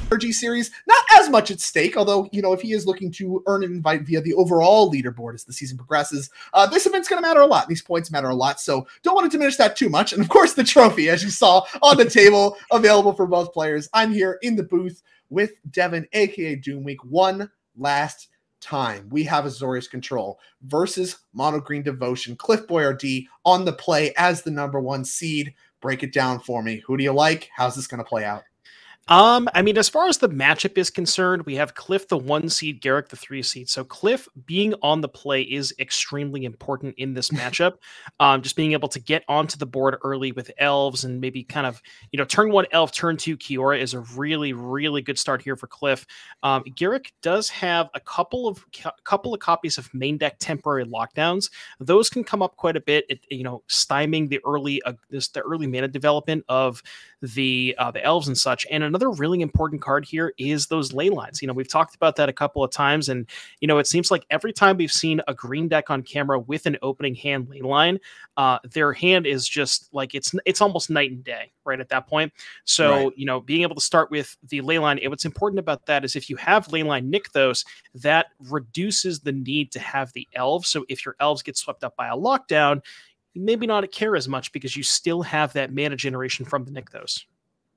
RG series, not as much at stake, although, if he is looking to earn an invite via the overall leaderboard as the season progresses, this event's going to matter a lot. These points matter a lot, so don't want to diminish that too much. And of course, the trophy, as you saw on the table, available for both players. I'm here in the booth with Devin, aka Doomweek, one last time. We have Azorius Control versus Mono Green Devotion. Cliff Boyardee on the play as the #1 seed. Break it down for me. Who do you like? How's this going to play out? I mean, as far as the matchup is concerned, we have Cliff, the 1 seed, Garrick, the 3 seed. So Cliff being on the play is extremely important in this matchup. Just being able to get onto the board early with elves and maybe kind of, turn 1 elf, turn 2 Kiora is a really, really good start here for Cliff. Garrick does have a couple of copies of main deck temporary lockdowns. Those can come up quite a bit, stymieing the early mana development of the elves and such. And another really important card here is those ley lines. We've talked about that a couple of times, and it seems like every time we've seen a green deck on camera with an opening hand ley line, their hand is just like it's almost night and day right at that point. So right. Being able to start with the ley line, and what's important about that is if you have ley line Nykthos, that reduces the need to have the elves. So if your elves get swept up by a lockdown, maybe not care as much because you still have that mana generation from the Nykthos.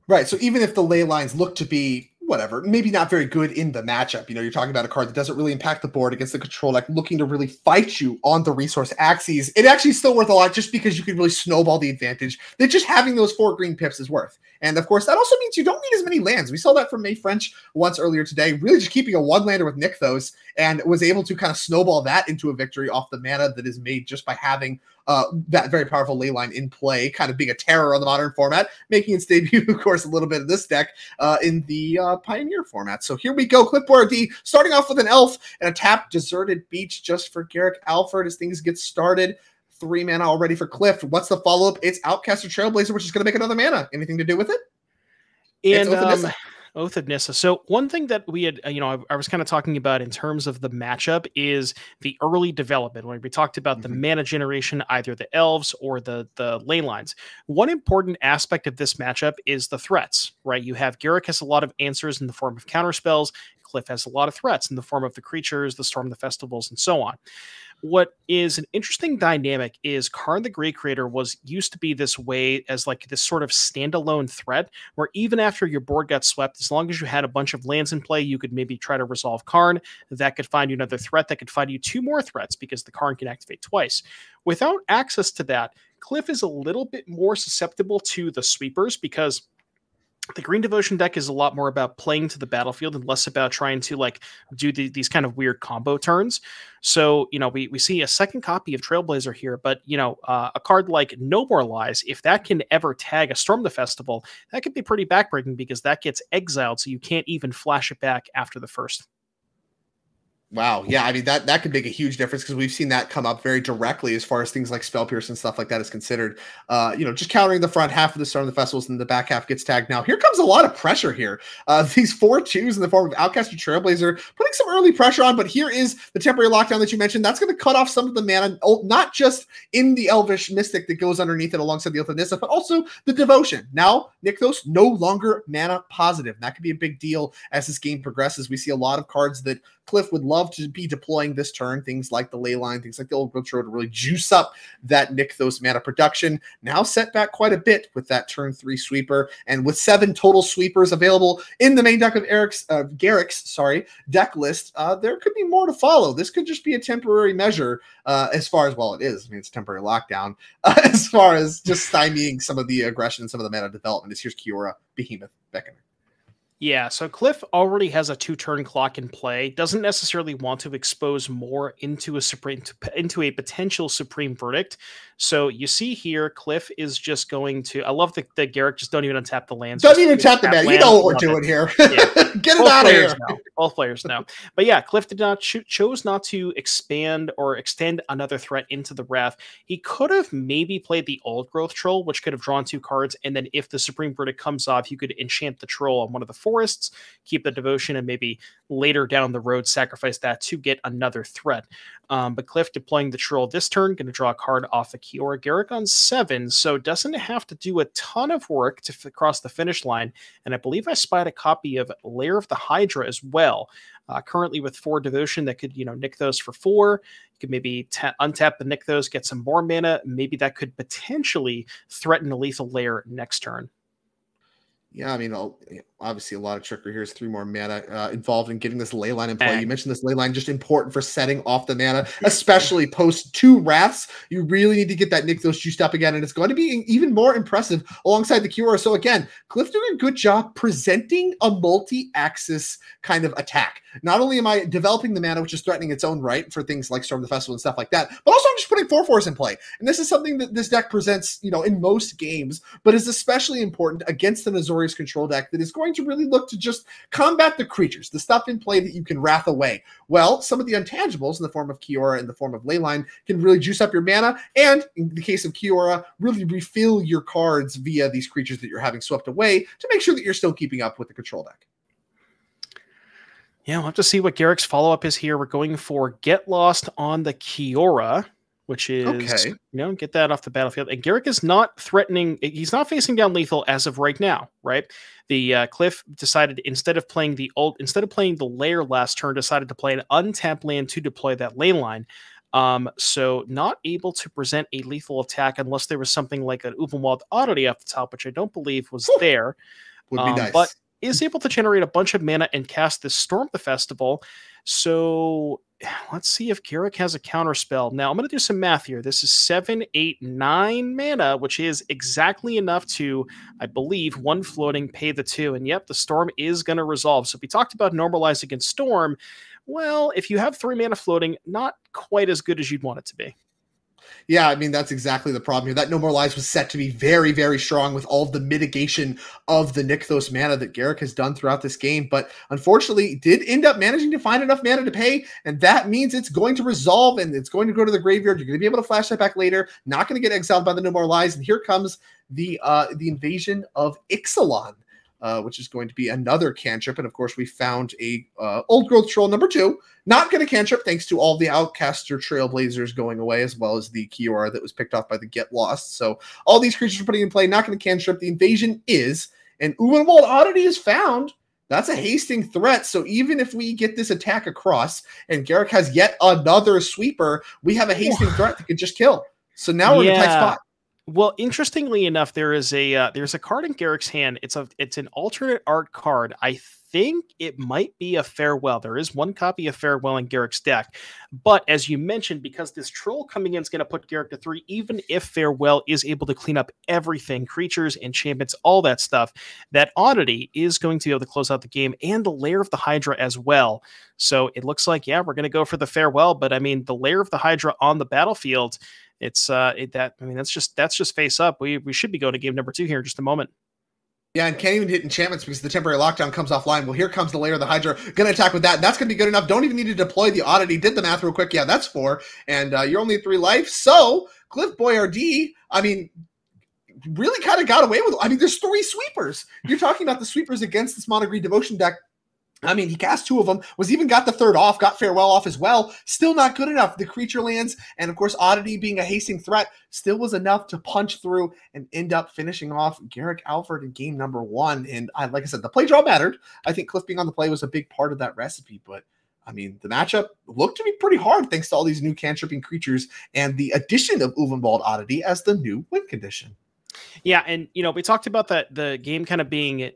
Right. So even if the ley lines look to be whatever, maybe not very good in the matchup, you're talking about a card that doesn't really impact the board against the control deck looking to really fight you on the resource axes, it actually is still worth a lot just because you can really snowball the advantage that just having those 4 green pips is worth. And of course, that also means you don't need as many lands. We saw that from May French once earlier today, really just keeping a 1-lander with Nykthos, and was able to kind of snowball that into a victory off the mana that is made just by having that very powerful ley line in play, kind of being a terror on the modern format, making its debut, of course, a little bit of this deck in the Pioneer format. So here we go. Cliff Boyardee starting off with an elf and a tapped Deserted Beach just for Garrick Alford as things get started. 3 mana already for Cliff. What's the follow-up? It's Outcaster Trailblazer, which is going to make another mana. Anything to do with it? And Oath of Nissa. So one thing that we had, I was kind of talking about in terms of the matchup is the early development. When we talked about the mana generation, either the elves or the ley lines. One important aspect of this matchup is the threats, right? You have Garrick has a lot of answers in the form of counter spells. Cliff has a lot of threats in the form of the creatures, the Storm, the Festivals, and so on. What is an interesting dynamic is Karn the Great Creator used to be this way as like this sort of standalone threat where even after your board got swept, as long as you had a bunch of lands in play, you could maybe try to resolve Karn. That could find you another threat that could find you 2 more threats because the Karn can activate twice. Without access to that, Cliff is a little bit more susceptible to the sweepers because the Green Devotion deck is a lot more about playing to the battlefield and less about trying to do these kind of weird combo turns. So, we see a second copy of Trailblazer here, but, a card like No More Lies, if that can ever tag a Storm the Festival, that could be pretty backbreaking because that gets exiled, so you can't even flash it back after the first. Wow. Yeah. I mean, that could make a huge difference because we've seen that come up very directly as far as things like Spell Pierce and stuff like that is considered. Just countering the front half of the Storm of the Festivals and the back half gets tagged. Now, here comes a lot of pressure here. These 4/2s in the form of Outcaster Trailblazer putting some early pressure on, but here is the temporary lockdown that you mentioned. That's going to cut off some of the mana, not just in the Elvish Mystic that goes underneath it alongside the Oath of Nissa, but also the Devotion. Now, Nykthos no longer mana positive. That could be a big deal as this game progresses. We see a lot of cards that Cliff would love to be deploying this turn, things like the ley line, things like the Old Growth Road to really juice up that Nykthos mana production. Now set back quite a bit with that turn 3 sweeper, and with 7 total sweepers available in the main deck of Garrick's deck list, there could be more to follow. This could just be a temporary measure as far as, well, it is. I mean, it's temporary lockdown as far as just stymieing some of the aggression, some of the mana development. Here's Kiora, Behemoth, Beckoner. Yeah, so Cliff already has a 2-turn clock in play, doesn't necessarily want to expose more into a potential Supreme Verdict. So you see here, Cliff is just going to, I love that Garrick just don't even untap the lands. Don't even tap the mana. You know what we're doing here. Yeah. Get it out of here. Both players know. But yeah, Cliff did not chose not to expand or extend another threat into the Wrath. He could have maybe played the Old Growth Troll, which could have drawn 2 cards, and then if the Supreme Verdict comes off, you could enchant the Troll on one of the forests, keep the Devotion, and maybe later down the road sacrifice that to get another threat. But Cliff deploying the Troll this turn, going to draw a card off the Kiora. Garruk on 7, so doesn't have to do a ton of work to cross the finish line. And I believe I spied a copy of Lair of the Hydra as well. Currently with 4 Devotion that could, nick those for 4. You could maybe untap the Nykthos, get some more mana. Maybe that could potentially threaten a lethal Lair next turn. Yeah, I mean, obviously a lot of trickery here. Is 3 more mana involved in getting this Leyline in play. You mentioned this Leyline just important for setting off the mana, especially post 2 Wraths. You really need to get that Nykthos juiced up again, and it's going to be even more impressive alongside the Kiora. So again, Cliff doing a good job presenting a multi-axis kind of attack. Not only am I developing the mana, which is threatening its own right for things like Storm the Festival and stuff like that, but also I'm just putting 4/4s in play. And this is something that this deck presents, in most games, but is especially important against an Azorius control deck that is going to really look to just combat the creatures, the stuff in play that you can wrath away. Well, some of the intangibles in the form of Kiora and the form of Leyline can really juice up your mana, and in the case of Kiora, really refill your cards via these creatures that you're having swept away to make sure that you're still keeping up with the control deck. Yeah, we'll have to see what Garrick's follow-up is here. We're going for Get Lost on the Kiora, which is, get that off the battlefield. And Garruk is not threatening. He's not facing down lethal as of right now, right? The Cliff decided instead of playing the Lair last turn, decided to play an untapped land to deploy that Leyline. So not able to present a lethal attack unless there was something like an Ulvenwald Oddity off the top, which I don't believe was there. Would be nice. But is able to generate a bunch of mana and cast this Storm the Festival. So let's see if Garruk has a counter spell. Now I'm going to do some math here. This is 7, 8, 9 mana, which is exactly enough to, I believe, 1 floating, pay the 2. And yep, the Storm is going to resolve. So if we talked about Normalize against Storm, well, if you have 3 mana floating, not quite as good as you'd want it to be. Yeah, I mean, that's exactly the problem here. That No More Lies was set to be very, very strong with all of the mitigation of the Nykthos mana that Garruk has done throughout this game. But unfortunately, did end up managing to find enough mana to pay. And that means it's going to resolve and it's going to go to the graveyard. You're going to be able to flash that back later. Not going to get exiled by the No More Lies. And here comes the invasion of Ixalan. Which is going to be another cantrip. And of course, we found a Old Growth Troll number 2. Not going to cantrip thanks to all the Outcaster Trailblazers going away, as well as the Kiora that was picked off by the Get Lost. So all these creatures are putting in play, not going to cantrip. The invasion is, and Ulvenwald Oddity is found. That's a hasting threat. So even if we get this attack across and Garruk has yet another sweeper, we have a hasting threat that could just kill. So now we're in a tight spot. Well, interestingly enough, there's a card in Garrick's hand. It's an alternate art card. I think it might be a Farewell. There is 1 copy of Farewell in Garrick's deck. But as you mentioned, because this troll coming in is going to put Garruk to 3, even if Farewell is able to clean up everything, creatures, enchantments, all that stuff, that Oddity is going to be able to close out the game, and the Lair of the Hydra as well. So it looks like, yeah, we're going to go for the Farewell. But I mean, the Lair of the Hydra on the battlefield, that's just face up. We should be going to game number 2 here in just a moment. Yeah, and can't even hit enchantments because the temporary lockdown comes offline. Well, here comes the Lair of the Hydra. Going to attack with that. And that's going to be good enough. Don't even need to deploy the Oddity. Did the math real quick. Yeah, that's 4. And you're only at 3 life. So, Cliff Boyardee, I mean, really kind of got away with it. I mean, there's 3 sweepers. You're talking about the sweepers against this Mono Green Devotion deck. I mean, he cast 2 of them, was even got the 3rd off, got Farewell off as well. Still not good enough. The creature lands, and of course, Oddity being a hasting threat, still was enough to punch through and end up finishing off Garruk Alford in game number 1. And like I said, the play draw mattered. I think Cliff being on the play was a big part of that recipe, but I mean, the matchup looked to be pretty hard thanks to all these new cantripping creatures and the addition of Ulvenwald Oddity as the new win condition. Yeah, and we talked about that the game kind of being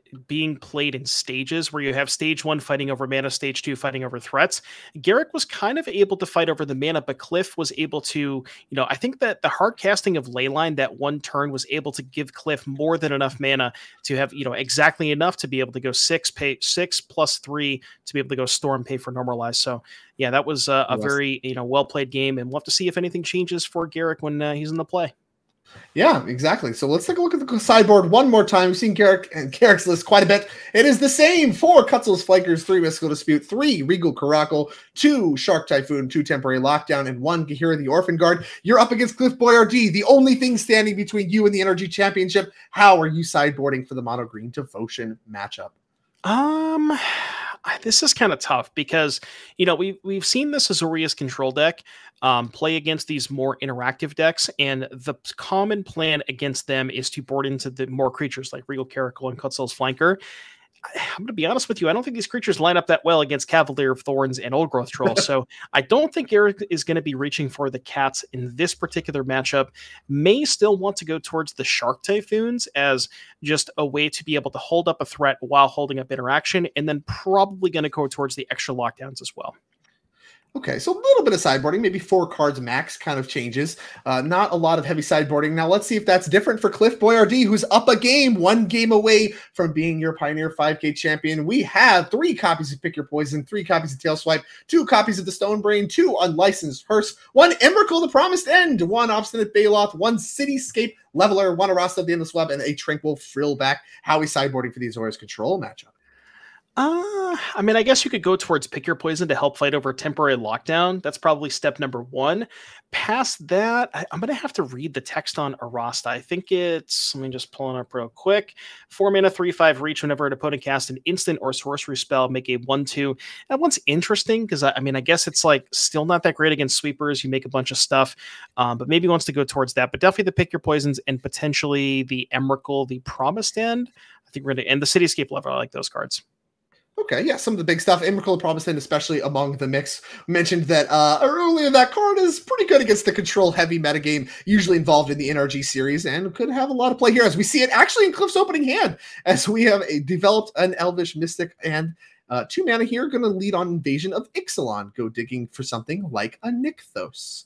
played in stages where you have stage 1 fighting over mana, stage 2 fighting over threats. Garruk was kind of able to fight over the mana, but Cliff was able to, I think that the hard casting of Leyline that 1 turn was able to give Cliff more than enough mana to have, exactly enough to be able to go 6 plus 3 to be able to go Storm, pay for Normalize. So yeah, that was a very, well played game, and we'll have to see if anything changes for Garruk when he's in the play. Yeah, exactly. So let's take a look at the sideboard one more time. We've seen Garruk and Garrick's list quite a bit. It is the same: 4 Cutzel's Flankers, 3 Mystical Dispute, 3 Regal Caracal, 2 Shark Typhoon, 2 Temporary Lockdown, and 1 Gahira the Orphan Guard. You're up against Cliff Boyardee, the only thing standing between you and the Energy Championship. How are you sideboarding for the Mono Green Devotion matchup? I this is kind of tough because, we've seen this Azorius control deck play against these more interactive decks, and the common plan against them is to board into the more creatures like Regal Caracal and Cutsel's Flanker. I'm going to be honest with you. I don't think these creatures line up that well against Cavalier of Thorns and Old Growth Troll. So I don't think Garruk is going to be reaching for the cats in this particular matchup. May still want to go towards the Shark Typhoons as just a way to be able to hold up a threat while holding up interaction, and then probably going to go towards the extra lockdowns as well. Okay, so a little bit of sideboarding, maybe 4 cards max kind of changes. Not a lot of heavy sideboarding. Now let's see if that's different for Cliff Boyardee, who's up a game, 1 game away from being your Pioneer 5K champion. We have 3 copies of Pick Your Poison, 3 copies of Tail Swipe, 2 copies of the Stone Brain, 2 Unlicensed Hearse, 1 Emrakul the Promised End, 1 Obstinate Baloth, 1 Cityscape Leveler, 1 Arasta of the Endless Web, and a Tranquil Frillback. How are we sideboarding for the Azorius Control matchup? I guess you could go towards Pick Your Poison to help fight over temporary lockdown. That's probably step number 1. Past that, I'm going to have to read the text on Arasta. I think it's, let me just pull it up real quick. 4 mana, 3/5 reach whenever an opponent casts an instant or sorcery spell, make a 1/2. That one's interesting because, I guess it's like still not that great against sweepers. You make a bunch of stuff, but maybe wants to go towards that. But definitely the Pick Your Poisons and potentially the Emrakul, the Promised End. I think we're going to end the Cityscape Level. I like those cards. Okay, yeah, some of the big stuff. Emrakul Promised End, especially among the mix. Mentioned that earlier that card is pretty good against the control-heavy metagame, usually involved in the NRG series, and could have a lot of play here, as we see it actually in Cliff's opening hand, as we have developed an Elvish Mystic and 2 mana here, going to lead on Invasion of Ixalan. Go digging for something like a Nykthos.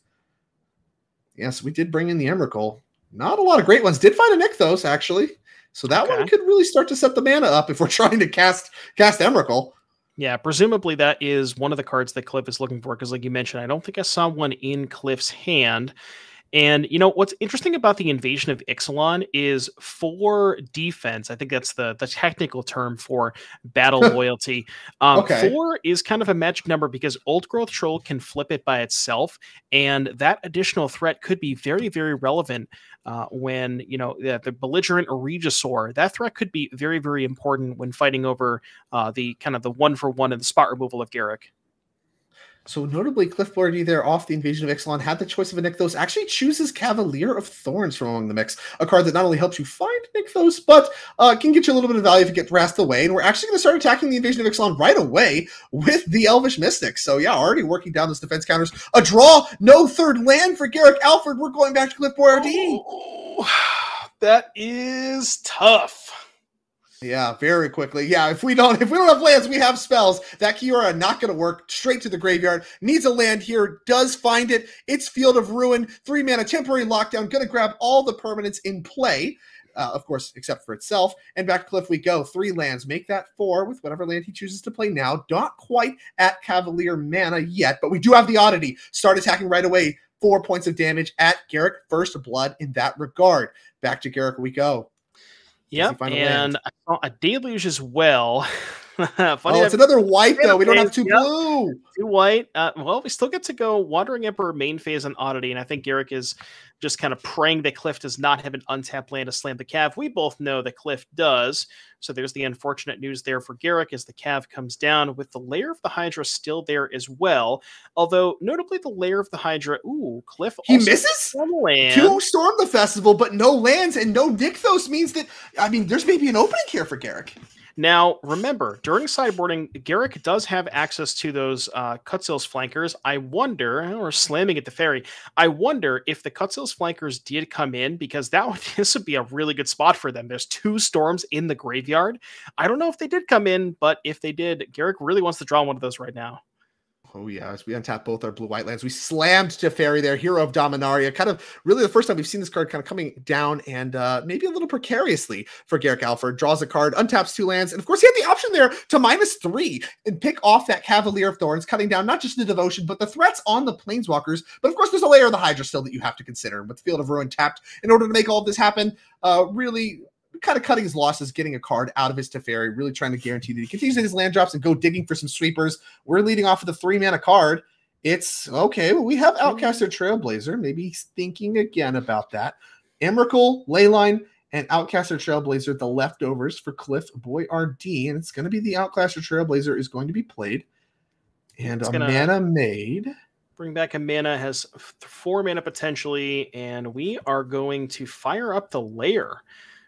Yes, we did bring in the Emrakul. Not a lot of great ones. Did find a Nykthos, actually. So that one could really start to set the mana up if we're trying to cast Emrakul. Yeah, presumably that is one of the cards that Cliff is looking for, because like you mentioned, I don't think I saw one in Cliff's hand. And what's interesting about the Invasion of Ixalan is for defense. I think that's the technical term for battle loyalty. 4 is kind of a magic number because Old Growth Troll can flip it by itself, and that additional threat could be very, very relevant when the belligerent Regisaur. That threat could be very, very important when fighting over the kind of the 1-for-1 and the spot removal of Garruk. So notably, Cliff Boyardee there off the Invasion of Ixalan had the choice of a Nykthos, actually chooses Cavalier of Thorns from among the mix, a card that not only helps you find Nykthos, but can get you a little bit of value if you get Wrath away. And we're actually going to start attacking the Invasion of Ixalan right away with the Elvish Mystic. So yeah, already working down those defense counters. A draw, no third land for Garruk Alford. We're going back to Cliff Boyardee. Oh, that is tough. Yeah, very quickly. Yeah, if we don't have lands, we have spells. That Kiora not going to work. Straight to the graveyard. Needs a land here. Does find it. It's Field of Ruin. 3 mana, temporary lockdown. Going to grab all the permanents in play. Of course, except for itself. And back to Cliff we go. 3 lands. Make that 4 with whatever land he chooses to play now. Not quite at Cavalier mana yet, but we do have the oddity. Start attacking right away. 4 points of damage at Garruk. First blood in that regard. Back to Garruk we go. Yep, and I saw a Deluge as well. Funny it's another white, though. We don't have 2 blue. 2 white. Well, we still get to go Wandering Emperor main phase and Oddity, and I think Garruk is just kind of praying that Cliff does not have an untapped land to slam the Cav. We both know that Cliff does, so there's the unfortunate news there for Garruk as the Cav comes down with the Lair of the Hydra still there as well. Although, notably, the Lair of the Hydra, Cliff he misses 2 Storm the Festival, but no lands and no Nykthos means that, there's maybe an opening here for Garruk. Now, remember, during sideboarding, Garruk does have access to those Cutsil's flankers. I wonder, or slamming at the ferry, I wonder if the Cutsil's flankers did come in, because this would be a really good spot for them. There's 2 storms in the graveyard. I don't know if they did come in, but if they did, Garruk really wants to draw one of those right now. Oh, yeah, as we untap both our blue-white lands. We slammed Teferi there, Hero of Dominaria. Kind of really the first time we've seen this card kind of coming down, and maybe a little precariously for Garruk Alford. Draws a card, untaps 2 lands, and of course he had the option there to -3 and pick off that Cavalier of Thorns, cutting down not just the devotion, but the threats on the Planeswalkers. But of course there's a Lair of the Hydra still that you have to consider. With Field of Ruin tapped in order to make all of this happen, really kind of cutting his losses, getting a card out of his Teferi, really trying to guarantee that he continues his land drops and go digging for some sweepers. We're leading off with a 3 mana card. It's okay. Well, we have Outcaster Trailblazer. Maybe he's thinking again about that. Emrakul, Leyline, and Outcaster Trailblazer, the leftovers for Cliff Boyardee. And it's going to be the Outcaster Trailblazer is going to be played. And a mana made. Bring back a mana, has 4 mana potentially, and we are going to fire up the lair.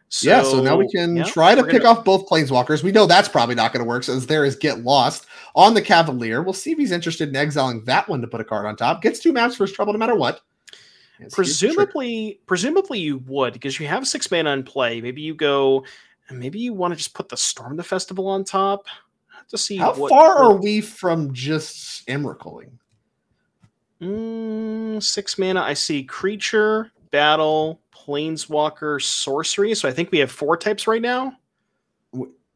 So now we can try to pick off both Planeswalkers. We know that's probably not going to work, so there is Get Lost on the Cavalier. We'll see if he's interested in exiling that one to put a card on top. Gets 2 maps for his trouble no matter what. Presumably you would, because you have 6 mana in play. Maybe you want to just put the Storm the Festival on top to see how far are we from just Emrakuling? 6 mana. I see creature, battle, planeswalker, sorcery. So I think we have 4 types right now.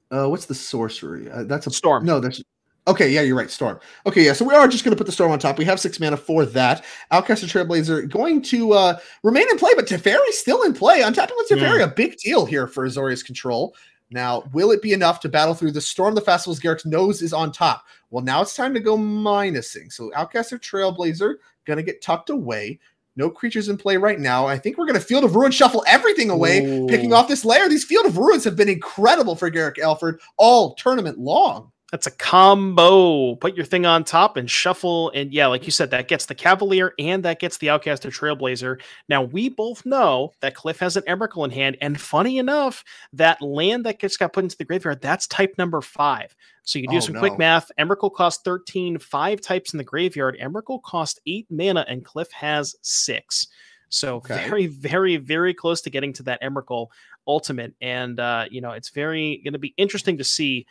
What's the sorcery? That's a storm. No, that's okay. Yeah, you're right. Storm. Okay, yeah. So we are just going to put the storm on top. We have 6 mana for that. Outcaster Trailblazer going to remain in play, but Teferi still in play. Untapping with Teferi, a big deal here for Azorius Control. Now, will it be enough to battle through the Storm the Festivals? Garrick's nose is on top. Well, now it's time to go minusing. So Outcaster Trailblazer going to get tucked away. No creatures in play right now. I think we're going to Field of Ruin shuffle everything away, picking off this layer. These Field of Ruins have been incredible for Garrick Alford all tournament long. That's a combo. Put your thing on top and shuffle. And yeah, like you said, that gets the Cavalier and that gets the Outcaster Trailblazer. Now, we both know that Cliff has an Emrakul in hand. And funny enough, that land that got put into the graveyard, that's type number 5. So you do some quick math. Emrakul costs 13, 5 types in the graveyard. Emrakul costs 8 mana and Cliff has 6. So very, very, very close to getting to that Emrakul ultimate. And, it's very going to be interesting to see,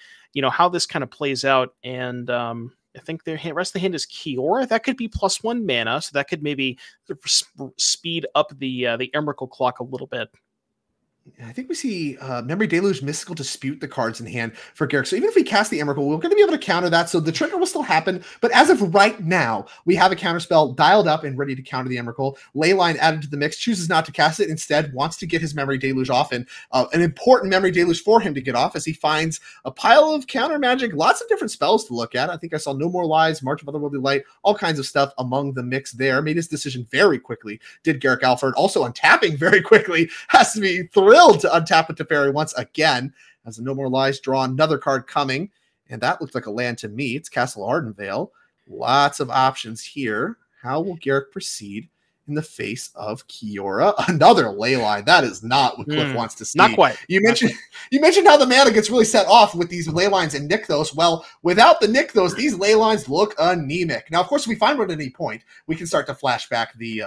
how this kind of plays out. And I think the rest of the hand is Kiora. That could be +1 mana. So that could maybe speed up the Emrakul clock a little bit. I think we see Memory Deluge, Mystical Dispute, the cards in hand for Garrick. So even if we cast the Emrakul, we're going to be able to counter that. So the trigger will still happen. But as of right now, we have a counterspell dialed up and ready to counter the Emrakul. Leyline added to the mix, chooses not to cast it. Instead, wants to get his Memory Deluge off. And an important Memory Deluge for him to get off as he finds a pile of counter magic, lots of different spells to look at. I think I saw No More Lies, March of Otherworldly Light, all kinds of stuff among the mix there. Made his decision very quickly. Did Garrick Alford. Also untapping very quickly. Has to be thrilled to untap with Teferi once again. As No More Lies, draw another card coming, and that looks like a land to me. It's Castle Ardenvale. Lots of options here. How will Garrick proceed in the face of Kiora? Another Leyline. That is not what Cliff wants to see. Not quite. You mentioned how the mana gets really set off with these Leylines and Nykthos. Well, without the Nykthos, these Leylines look anemic. Now, of course, if we find one at any point, we can start to flash back the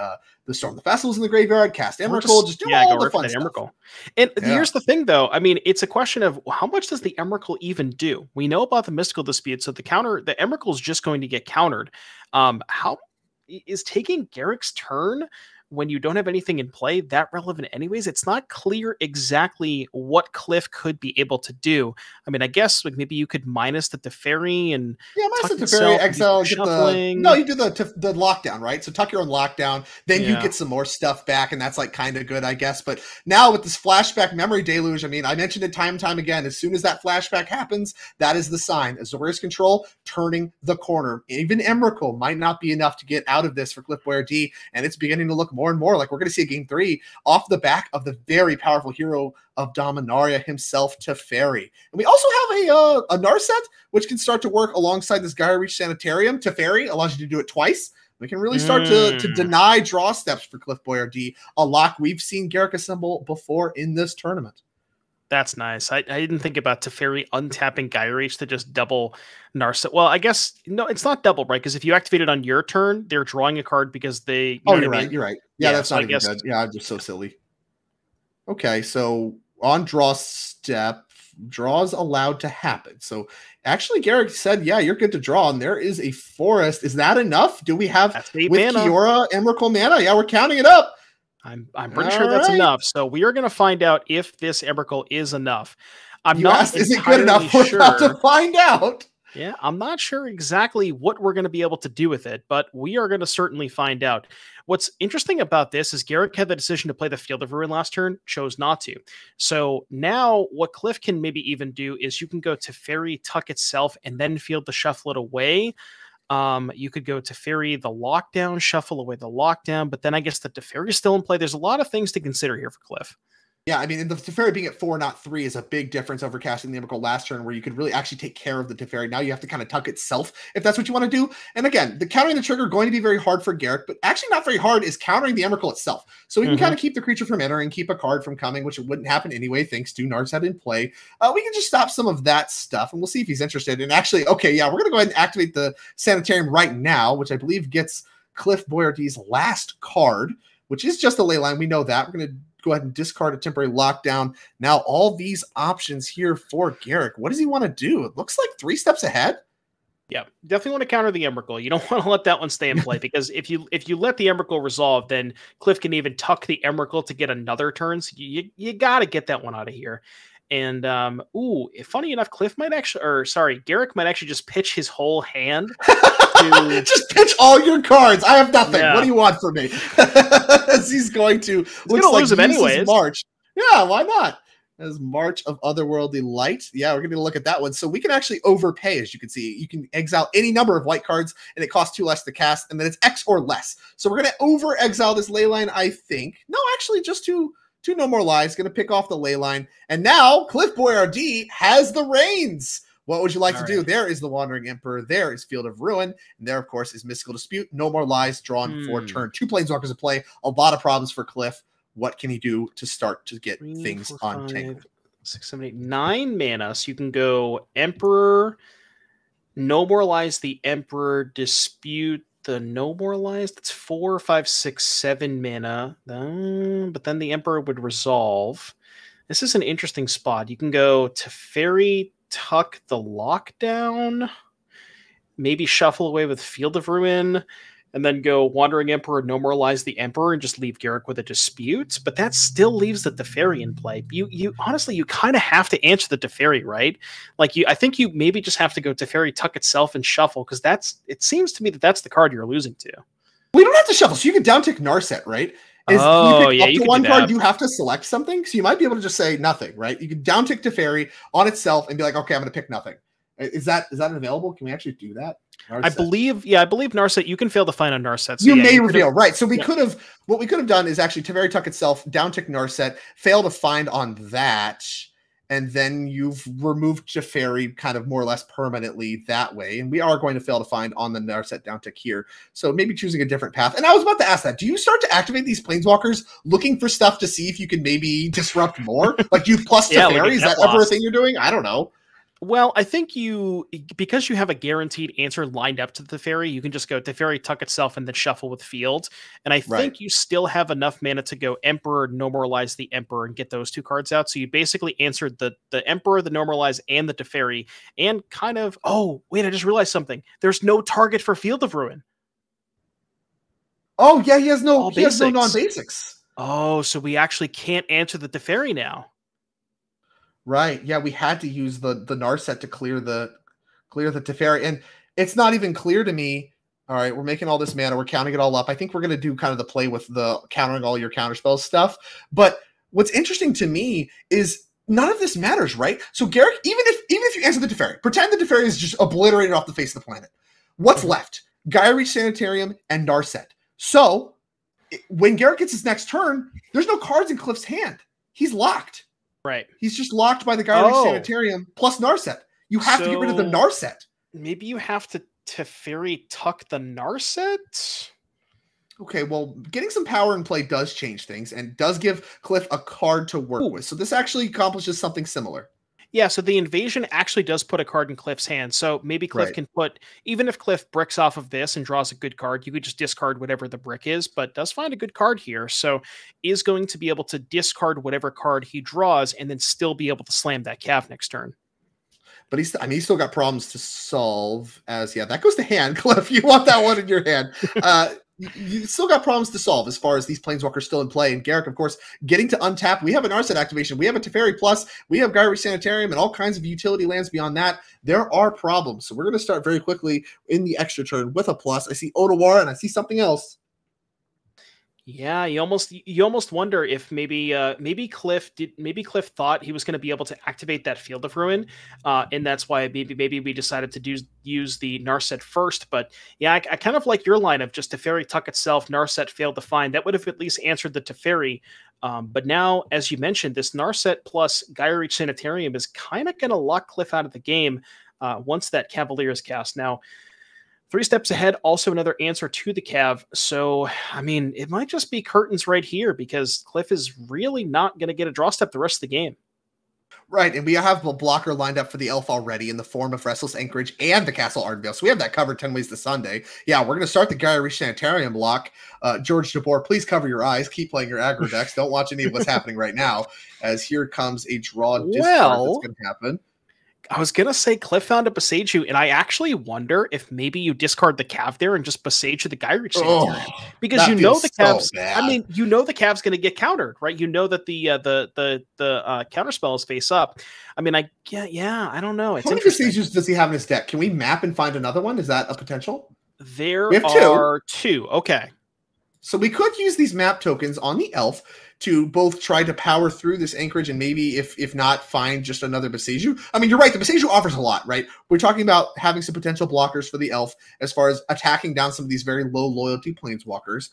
Storm the Festivals in the graveyard, cast Emrakul, just do all the fun stuff. Emrakul. And here's the thing, though. I mean, it's a question of how much does the Emrakul even do? We know about the Mystical Dispute, so the Emrakul is just going to get countered. How is taking Garrick's turn when you don't have anything in play that relevant anyways? It's not clear exactly what Cliff could be able to do. I mean, I guess like maybe you could minus the Teferi and minus the Teferi, exile, you do the lockdown, right? So tuck your own lockdown, then you get some more stuff back, and that's like kind of good, I guess. But now with this flashback Memory Deluge, I mean, I mentioned it time and time again, as soon as that flashback happens, that is the sign. Azorius Control turning the corner. Even Emrakul might not be enough to get out of this for Cliff Boyardee, and it's beginning to look more and more like we're going to see a game 3 off the back of the very powerful hero of Dominaria himself, Teferi. And we also have a Narset, which can start to work alongside this Gaia Reach Sanitarium. Teferi allows you to do it twice. We can really start to deny draw steps for Cliff Boyardee, a lock we've seen Garrick assemble before in this tournament. That's nice. I didn't think about Teferi untapping Gaia Reach to just double Narset. Well, I guess, no, it's not double, right? Because if you activate it on your turn, they're drawing a card because they... You're right. Yeah, that's not even good. Yeah, I'm just so silly. Okay, so on draw step, draws allowed to happen. So actually, Garrick said, yeah, you're good to draw, and there is a forest. Is that enough? Do we have, with mana. Kiora, Emrakul mana? Yeah, we're counting it up. I'm pretty sure that's enough. So we are going to find out if this Emrakul is enough. Is it good enough? We're about to find out. Yeah, I'm not sure exactly what we're going to be able to do with it, but we are going to certainly find out. What's interesting about this is Garrick had the decision to play the Field of Ruin last turn, chose not to. So now what Cliff can maybe even do is you can go to Teferi, tuck itself, and then field the shuffle it away. You could go to Teferi, the lockdown, shuffle away the lockdown, but then I guess the Teferi is still in play. There's a lot of things to consider here for Cliff. Yeah, I mean, and the Teferi being at 4, not 3, is a big difference over casting the Emrakul last turn, where you could really actually take care of the Teferi. Now you have to kind of tuck itself if that's what you want to do. And again, the countering the trigger going to be very hard for Garruk, but actually not very hard is countering the Emrakul itself. So we can kind of keep the creature from entering, keep a card from coming, which wouldn't happen anyway, thanks to Narset in play. We can just stop some of that stuff, and we'll see if he's interested. And actually, okay, yeah, we're going to go ahead and activate the Sanitarium right now, which I believe gets Cliff Boyardee's last card, which is just a Leyline. We know that. We're going to go ahead and discard a temporary lockdown. Now, all these options here for Garruk. What does he want to do? It looks like 3 steps ahead. Yeah, definitely want to counter the Emrakul. You don't want to let that one stay in play, because if you let the Emrakul resolve, then Cliff can even tuck the Emrakul to get another turn. So you got to get that one out of here. And funny enough, Garruk might actually just pitch his whole hand. Just pitch all your cards. I have nothing. Yeah. What do you want from me? As he's going to lose him anyways. March. Yeah, why not? As March of Otherworldly Light. Yeah, we're going to look at that one. So we can actually overpay, as you can see. You can exile any number of white cards, and it costs 2 less to cast, and then it's X or less. So we're going to over-exile this Leyline, I think. No, actually, just two No More Lies. Going to pick off the Leyline. And now, Cliff Boyardee has the reins. What would you like to do? There is the Wandering Emperor. There is Field of Ruin. And there, of course, is Mystical Dispute. No More Lies drawn for turn. 2 Planeswalkers at play. A lot of problems for Cliff. What can he do to start to get things untangled? 6, 7, 8, 9 mana. So you can go Emperor, No More Lies, the Emperor, Dispute, the No More Lies. That's 4, 5, 6, 7 mana. But then the Emperor would resolve. This is an interesting spot. You can go Teferi, tuck the lockdown, maybe shuffle away with Field of Ruin, and then go Wandering Emperor, No More Lies the Emperor, and just leave Garruk with a Dispute. But that still leaves the Teferi in play. You honestly, you kind of have to answer the Teferi, right? Like, I think you maybe just have to go Teferi, tuck itself, and shuffle, because it seems to me that's the card you're losing to. We don't have to shuffle, so you can downtick Narset, right? You pick up to one card, you have to select something, so you might be able to just say nothing, right? You can downtick Teferi on itself and be like, okay, I'm going to pick nothing. Is that available? Can we actually do that? Narset. I believe Narset. You can fail to find on Narset. So you may reveal, right? So what we could have done is actually Teferi tuck itself, downtick Narset, fail to find on that, and then you've removed Teferi kind of more or less permanently that way. And we are going to fail to find on the Narset downtick here. So maybe choosing a different path. And I was about to ask that. Do you start to activate these Planeswalkers looking for stuff to see if you can maybe disrupt more? Like, you plus Teferi? Is that ever a thing you're doing? I don't know. Well, I think because you have a guaranteed answer lined up to the Teferi, you can just go Teferi, tuck itself, and then shuffle with Field. And I think you still have enough mana to go Emperor, No More Lies the Emperor, and get those 2 cards out. So you basically answered the Emperor, the No More Lies, and the Teferi, and kind of, oh, wait, I just realized something. There's no target for Field of Ruin. Oh, yeah, he has no non-basics. Oh, so we actually can't answer the Teferi now. Right. Yeah, we had to use the Narset to clear the Teferi. And it's not even clear to me. All right, we're making all this mana. We're counting it all up. I think we're going to do kind of the play with the countering all your counterspells stuff. But what's interesting to me is none of this matters, right? So Garruk, even if you answer the Teferi, pretend the Teferi is just obliterated off the face of the planet. What's left? Gaia Reach Sanitarium and Narset. So when Garruk gets his next turn, there's no cards in Cliff's hand. He's locked. Right. He's just locked by the Gaia Reach Sanitarium plus Narset. You have to get rid of the Narset. Maybe you have to Teferi tuck the Narset? Okay, well, getting some power in play does change things and does give Cliff a card to work with. So this actually accomplishes something similar. Yeah, so the invasion actually does put a card in Cliff's hand. So maybe Cliff can put, even if Cliff bricks off of this and draws a good card, you could just discard whatever the brick is, but does find a good card here. So is going to be able to discard whatever card he draws and then still be able to slam that Cav next turn. But he's still got problems to solve that goes to hand, Cliff. You want that one in your hand. You still got problems to solve as far as these Planeswalkers still in play. And Garruk, of course, getting to untap. We have an Narset activation. We have a Teferi Plus. We have Gaia Reach Sanitarium and all kinds of utility lands beyond that. There are problems. So we're going to start very quickly in the extra turn with a plus. I see Otawara and I see something else. Yeah, you almost wonder if maybe Cliff thought he was going to be able to activate that Field of Ruin, and that's why maybe we decided to use the Narset first. But yeah, I kind of like your line of just Teferi tuck itself, Narset failed to find. That would have at least answered the Teferi. But now, as you mentioned, this Narset plus Gaia Reach Sanitarium is kind of going to lock Cliff out of the game once that Cavalier is cast. Now, 3 steps ahead, also another answer to the Cav. So, I mean, it might just be curtains right here because Cliff is really not going to get a draw step the rest of the game. Right, and we have a blocker lined up for the elf already in the form of Restless Anchorage and the Castle Ardenvale. So we have that covered 10 ways to Sunday. Yeah, we're going to start the Gaia Reach Sanitarium block. George DeBoer, please cover your eyes. Keep playing your aggro decks. Don't watch any of what's happening right now, as here comes a draw discard that's going to happen. I was going to say Cliff found a Boseiju, and I actually wonder if maybe you discard the Cav there and just Boseiju the Gaia Reach Sanitarium. Because you know the Cav's, you know the Cav's going to get countered, right? You know that the counterspell is face up. I mean, I don't know. It's How many Boseijus does he have in his deck? Can we map and find another one? Is that a potential? There are two. Okay. So we could use these map tokens on the elf to both try to power through this Anchorage and maybe, if not, find just another Boseiju. I mean, you're right. The Boseiju offers a lot, right? We're talking about having some potential blockers for the elf as far as attacking down some of these very low loyalty planeswalkers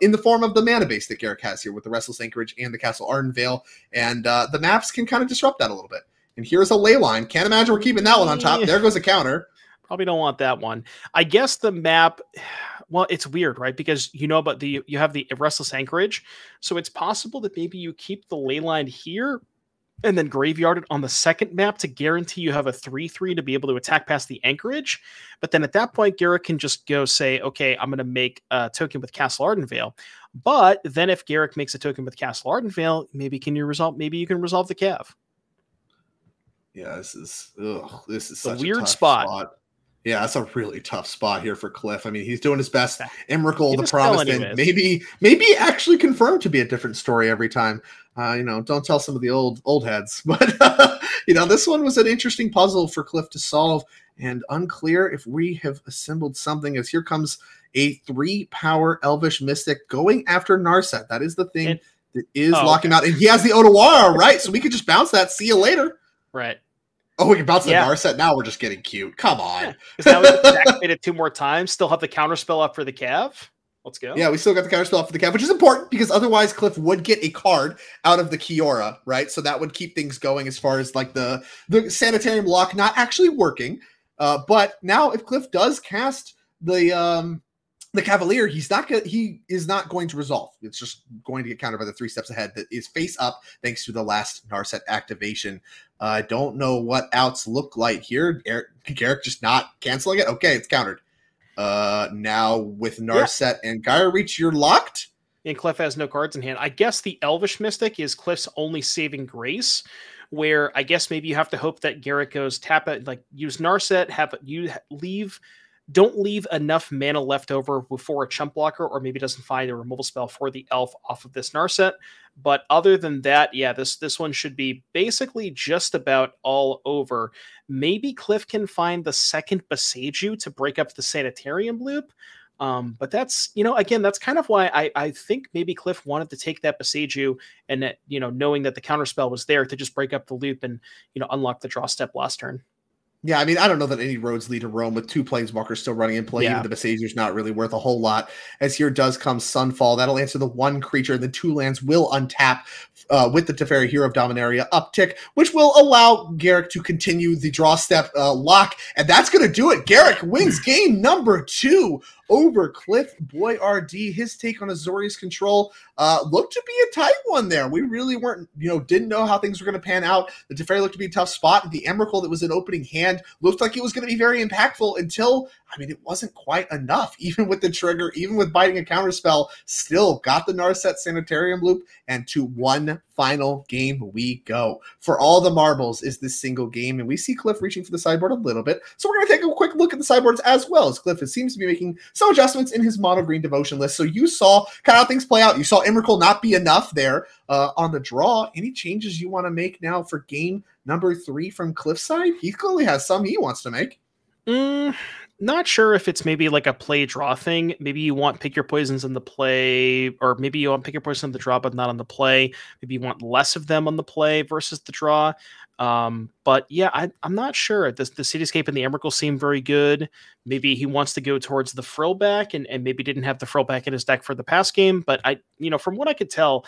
in the form of the mana base that Garruk has here with the Restless Anchorage and the Castle Ardenvale. And the maps can kind of disrupt that a little bit. And here's a ley line. Can't imagine we're keeping that one on top. There goes a counter. Probably don't want that one. I guess the map... Well, it's weird, right? Because you have the Restless Anchorage, so it's possible that maybe you keep the ley line here and then graveyard it on the second map to guarantee you have a 3/3 to be able to attack past the Anchorage. But then at that point, Garruk can just go say, okay, I'm going to make a token with Castle Ardenvale. But then if Garruk makes a token with Castle Ardenvale, maybe you can resolve the Cav. Yeah, this is such a weird tough spot. Yeah, that's a really tough spot here for Cliff. I mean, he's doing his best. Emrakul, the Promised End, maybe actually confirmed to be a different story every time. Don't tell some of the old heads. But, this one was an interesting puzzle for Cliff to solve, and unclear if we have assembled something, as here comes a 3-power Elvish Mystic going after Narset. That is the thing that is locking him out. And he has the Otawara, right? So we could just bounce that. See you later. Right. Oh, we can bounce the Narset. Now we're just getting cute. Come on. Because now we can activate it 2 more times. Still have the counterspell up for the Cav. Let's go. Yeah, we still got the counterspell up for the Cav, which is important because otherwise Cliff would get a card out of the Kiora, right? So that would keep things going as far as like the Sanitarium lock not actually working. But now if Cliff does cast the Cavalier, he is not going to resolve. It's just going to get countered by the 3 steps ahead that is face up thanks to the last Narset activation. I don't know what outs look like here. Garruk just not canceling it. Okay, it's countered. Now with Narset and Gaia Reach, you're locked. And Cliff has no cards in hand. I guess the Elvish Mystic is Cliff's only saving grace, where I guess maybe you have to hope that Garruk goes tap it, like use Narset, don't leave enough mana left over for a chump blocker, or maybe doesn't find a removal spell for the elf off of this Narset. But other than that, yeah, this one should be basically just about all over. Maybe Cliff can find the second Boseiju to break up the Sanitarium loop. But that's, again, that's kind of why I think maybe Cliff wanted to take that Boseiju and that, knowing that the counterspell was there to just break up the loop and, unlock the draw step last turn. Yeah, I mean, I don't know that any roads lead to Rome with 2 planeswalkers still running in play. Yeah. Even the Boseiju's not really worth a whole lot. As here does come Sunfall. That'll answer the 1 creature. The 2 lands will untap with the Teferi Hero of Dominaria uptick, which will allow Garruk to continue the draw step lock. And that's going to do it. Garruk wins game number 2 over Cliff Boyardee. His take on Azorius Control looked to be a tight one there. We really weren't, didn't know how things were going to pan out. The Teferi looked to be a tough spot. The Emrakul that was in opening hand looked like it was going to be very impactful until, it wasn't quite enough. Even with the trigger, even with biting a counterspell, still got the Narset Sanitarium loop, and to 1 final game we go. For all the marbles is this single game, and we see Cliff reaching for the sideboard a little bit. So we're going to take a quick look at the sideboards as well, as Cliff seems to be making some adjustments in his mono green devotion list. So you saw kind of how things play out. You saw Emrakul not be enough there on the draw. Any changes you want to make now for game number 3 from Cliff's side? He clearly has some he wants to make. Not sure if it's maybe like a play draw thing. Maybe you want pick your poisons in the play, or maybe you want pick your poison on the draw, but not on the play. Maybe you want less of them on the play versus the draw. But yeah, I'm not sure. The Cityscape and the Emrakul seem very good. Maybe he wants to go towards the Frill back and maybe didn't have the Frill back in his deck for the past game. But from what I could tell,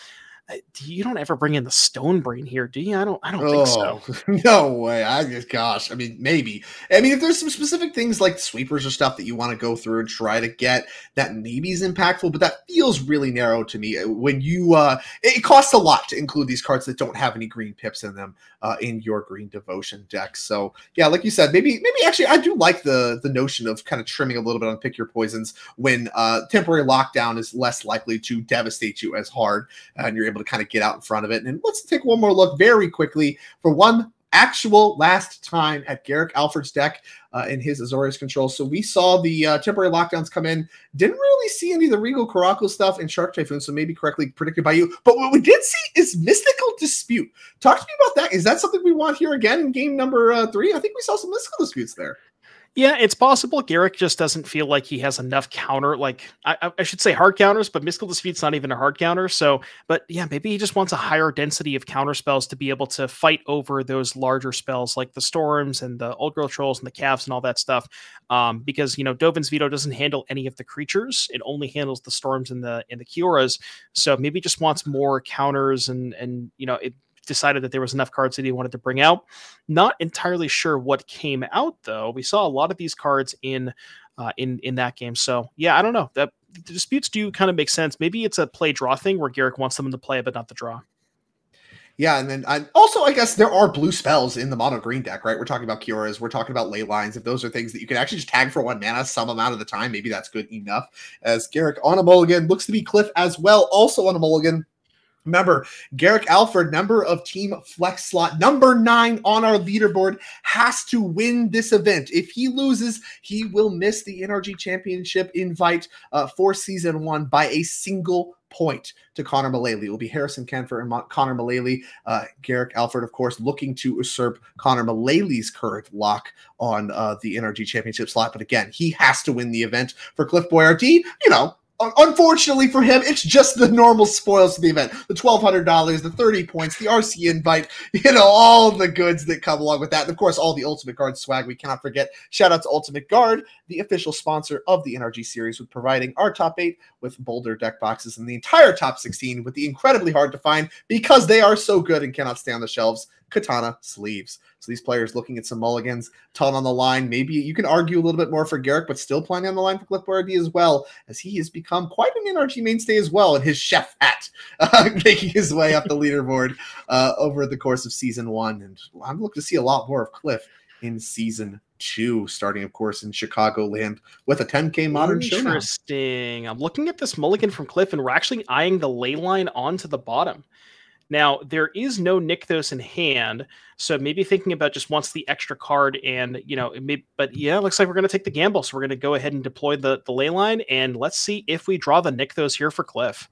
you don't ever bring in the Stonebrain here, do you? I don't think so. No way. Gosh. I mean, maybe. I mean, if there's some specific things like sweepers or stuff that you want to go through and try to get, that maybe is impactful, but that feels really narrow to me. When you, it costs a lot to include these cards that don't have any green pips in them in your Green Devotion deck. So yeah, like you said, maybe actually I do like the notion of kind of trimming a little bit on pick your poisons when temporary lockdown is less likely to devastate you as hard, and you're able to kind of get out in front of it. And let's take one more look very quickly for one actual last time at Garruk Alfred's deck in his Azorius control. So we saw the temporary lockdowns come in. Didn't really see any of the Regal Caracal stuff in Shark Typhoon, so maybe correctly predicted by you. But what we did see is Mystical Dispute. Talk to me about that. Is that something we want here again in game number 3? I think we saw some Mystical Disputes there. Yeah, it's possible Garruk just doesn't feel like he has enough counter, like I should say hard counters, but Mystical Dispute's not even a hard counter. So, but yeah, maybe he just wants a higher density of counter spells to be able to fight over those larger spells like the Storms and the Old Girl Trolls and the Calves and all that stuff. Because Dovin's Veto doesn't handle any of the creatures; it only handles the Storms and the Kioras. So maybe just wants more counters and it decided that there was enough cards that he wanted to bring out. Not entirely sure what came out though. We saw a lot of these cards in that game. So yeah, I don't know. The disputes do kind of make sense. Maybe it's a play draw thing where Garruk wants them to play, but not the draw. Yeah, and then also, I guess there are blue spells in the mono green deck, right? We're talking about Kioras, we're talking about Ley Lines. If those are things that you can actually just tag for 1 mana some amount of the time, maybe that's good enough. As Garruk on a mulligan, looks to be Cliff as well, also on a mulligan. Remember, Garruk Alfred, member of Team Flex Slot, number 9 on our leaderboard, has to win this event. If he loses, he will miss the NRG Championship invite for Season 1 by a single point to Connor Mullally. It will be Harrison Canfer and Connor Mullally. Garruk Alfred, of course, looking to usurp Connor Mullally's current lock on the NRG Championship slot. But again, he has to win the event. For Cliff Boyardee, unfortunately for him, it's just the normal spoils to the event. The $1,200, the 30 points, the RC invite, all the goods that come along with that. And of course, all the Ultimate Guard swag we cannot forget. Shout out to Ultimate Guard, the official sponsor of the NRG series, with providing our top 8 with Boulder deck boxes and the entire top 16 with the incredibly hard to find, because they are so good and cannot stay on the shelves, Katana sleeves. So these players looking at some mulligans, ton on the line. Maybe you can argue a little bit more for Garruk, but still plenty on the line for Cliff Boyardee as well, as he has become quite an NRG mainstay as well in his chef hat, making his way up the leaderboard over the course of Season 1. And I'm looking to see a lot more of Cliff in Season 2, starting, of course, in Chicagoland with a 10K Modern Showdown. Interesting. I'm looking at this mulligan from Cliff, and we're actually eyeing the Ley Line onto the bottom. Now, there is no Nykthos in hand, so maybe thinking about just wants the extra card and, but yeah, it looks like we're going to take the gamble. So we're going to go ahead and deploy the Ley Line, and let's see if we draw the Nykthos here for Cliff.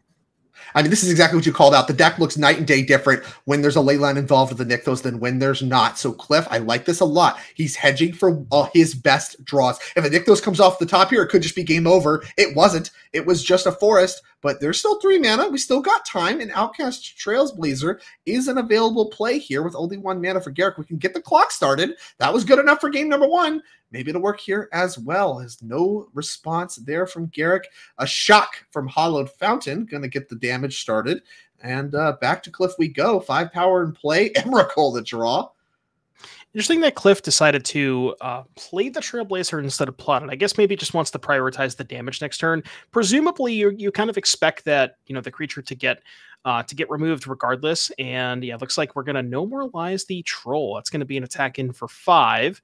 I mean, this is exactly what you called out. The deck looks night and day different when there's a Ley Line involved with the Nykthos than when there's not. So Cliff, I like this a lot. He's hedging for his best draws. If a Nykthos comes off the top here, it could just be game over. It wasn't. It was just a forest, but there's still 3 mana. We still got time, and Outcast Trailblazer is an available play here with only 1 mana for Garruk. We can get the clock started. That was good enough for game number 1. Maybe it'll work here as well, as no response there from Garruk. A shock from Hollowed Fountain, going to get the damage started. And back to Cliff we go. 5 power in play. Emrakul the draw. Interesting that Cliff decided to play the Trailblazer instead of Plot. And I guess maybe just wants to prioritize the damage next turn. Presumably, you kind of expect that the creature to get removed regardless. And yeah, it looks like we're going to no more lies the Troll. That's going to be an attack in for 5.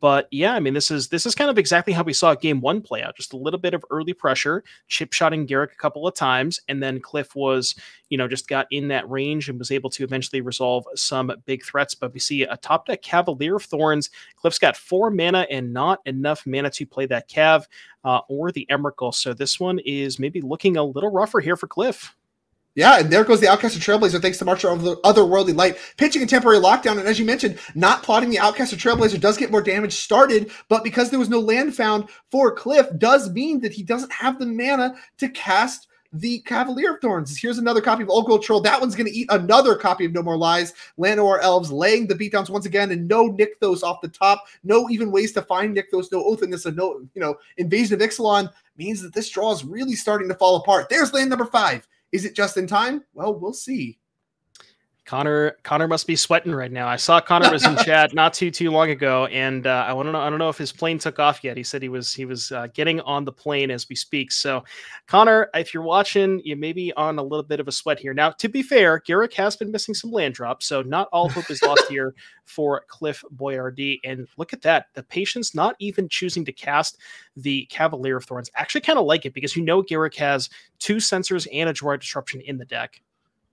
But yeah, I mean, this is kind of exactly how we saw game 1 play out. Just a little bit of early pressure, chip-shotting Garruk a couple of times, and then Cliff was, just got in that range and was able to eventually resolve some big threats. But we see a top deck Cavalier of Thorns. Cliff's got 4 mana and not enough mana to play that Cav or the Emrakul. So this one is maybe looking a little rougher here for Cliff. Yeah, and there goes the Outcaster Trailblazer thanks to Marcher of the Otherworldly Light, pitching a temporary lockdown. And as you mentioned, not plotting the Outcaster Trailblazer does get more damage started, but because there was no land found for Cliff does mean that he doesn't have the mana to cast the Cavalier of Thorns. Here's another copy of Old Gold Troll. That one's going to eat another copy of No More Lies. Llanowar Elves laying the beatdowns once again, and no Nykthos off the top. No even ways to find Nykthos. No Oath in this. No, Invasion of Ixalan means that this draw is really starting to fall apart. There's land number 5. Is it just in time? Well, we'll see. Connor must be sweating right now. I saw Connor was in chat not too long ago, and I don't know if his plane took off yet. He said he was getting on the plane as we speak. So, Connor, if you're watching, you may be on a little bit of a sweat here. Now, to be fair, Garruk has been missing some land drops, so not all hope is lost here for Cliff Boyardee. And look at that, the patience not even choosing to cast the Cavalier of Thorns. Actually, kind of like it because Garruk has 2 Sensors and a Jwari Disruption in the deck.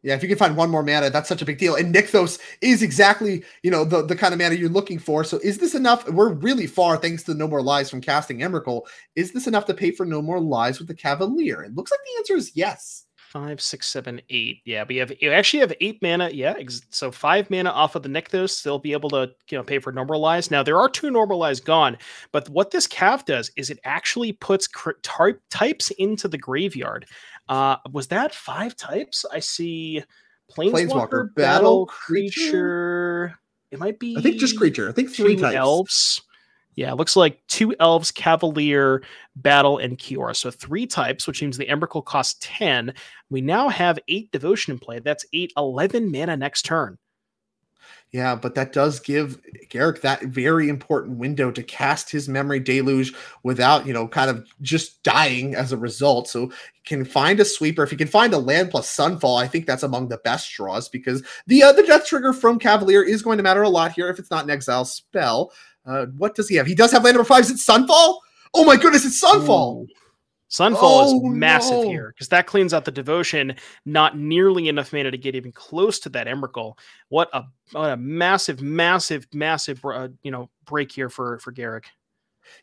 Yeah, if you can find one more mana, that's such a big deal. And Nykthos is exactly, the kind of mana you're looking for. So is this enough? We're really far, thanks to No More Lies from casting Emrakul. Is this enough to pay for No More Lies with the Cavalier? It looks like the answer is yes. 5, 6, 7, 8. Yeah, you actually have 8 mana. Yeah, so 5 mana off of the Nykthos. They'll be able to pay for No More Lies. Now there are 2 No More Lies gone, but what this Cav does is it actually puts types into the graveyard. Was that 5 types? I see Planeswalker, Battle, Creature. It might be. I think just Creature. I think 3 types. Elves. Yeah, it looks like 2 Elves, Cavalier, Battle, and Kiora. So 3 types, which means the Emrakul costs 10. We now have 8 Devotion in play. That's 11 mana next turn. Yeah, but that does give Garruk that very important window to cast his Memory Deluge without, kind of just dying as a result. So he can find a sweeper. If he can find a land plus Sunfall, I think that's among the best draws because the death trigger from Cavalier is going to matter a lot here if it's not an exile spell. What does he have? He does have land number 5. Is it Sunfall? Oh my goodness, it's Sunfall. Ooh. Sunfall is massive here because that cleans out the Devotion. Not nearly enough mana to get even close to that Emrakul. What a massive break here for Garruk.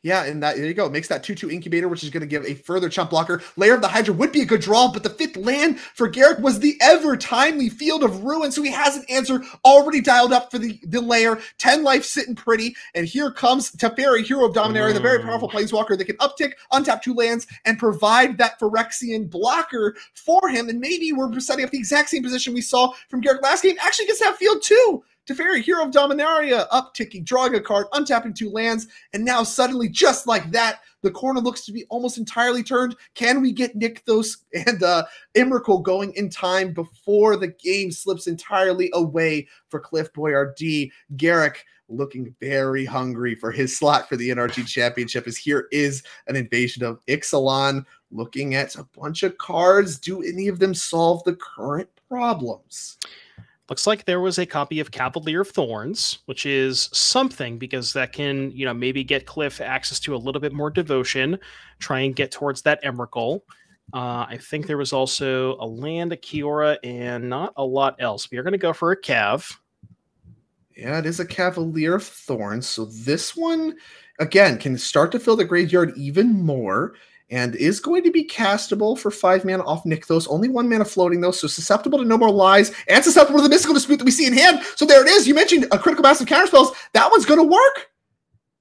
Yeah, and there you go. It makes that 2/2 Incubator, which is going to give a further chump blocker. Lair of the Hydra would be a good draw, but the 5th land for Garruk was the ever-timely Field of Ruin, so he has an answer already dialed up for the lair. 10 life sitting pretty, and here comes Teferi, Hero of Dominaria, the very powerful Planeswalker that can uptick, untap 2 lands, and provide that Phyrexian blocker for him, and maybe we're setting up the exact same position we saw from Garruk last game. Actually gets that field too. Teferi, Hero of Dominaria, upticking, drawing a card, untapping 2 lands, and now suddenly, just like that, the corner looks to be almost entirely turned. Can we get Nykthos and Emrakul going in time before the game slips entirely away for Cliff Boyardee? Garruk looking very hungry for his slot for the NRG Championship, as here is an Invasion of Ixalan. Looking at a bunch of cards, do any of them solve the current problems? Looks like there was a copy of Cavalier of Thorns, which is something because that can, maybe get Cliff access to a little bit more Devotion, try and get towards that Emrakul. I think there was also a land, a Kiora, and not a lot else. We are going to go for a Cav. Yeah, it is a Cavalier of Thorns. So this one, again, can start to fill the graveyard even more. And is going to be castable for 5 mana off Nykthos. Only 1 mana floating, though, so susceptible to No More Lies and susceptible to the Mystical Dispute that we see in hand. So there it is. You mentioned a Critical Mass of counterspells. That one's going to work.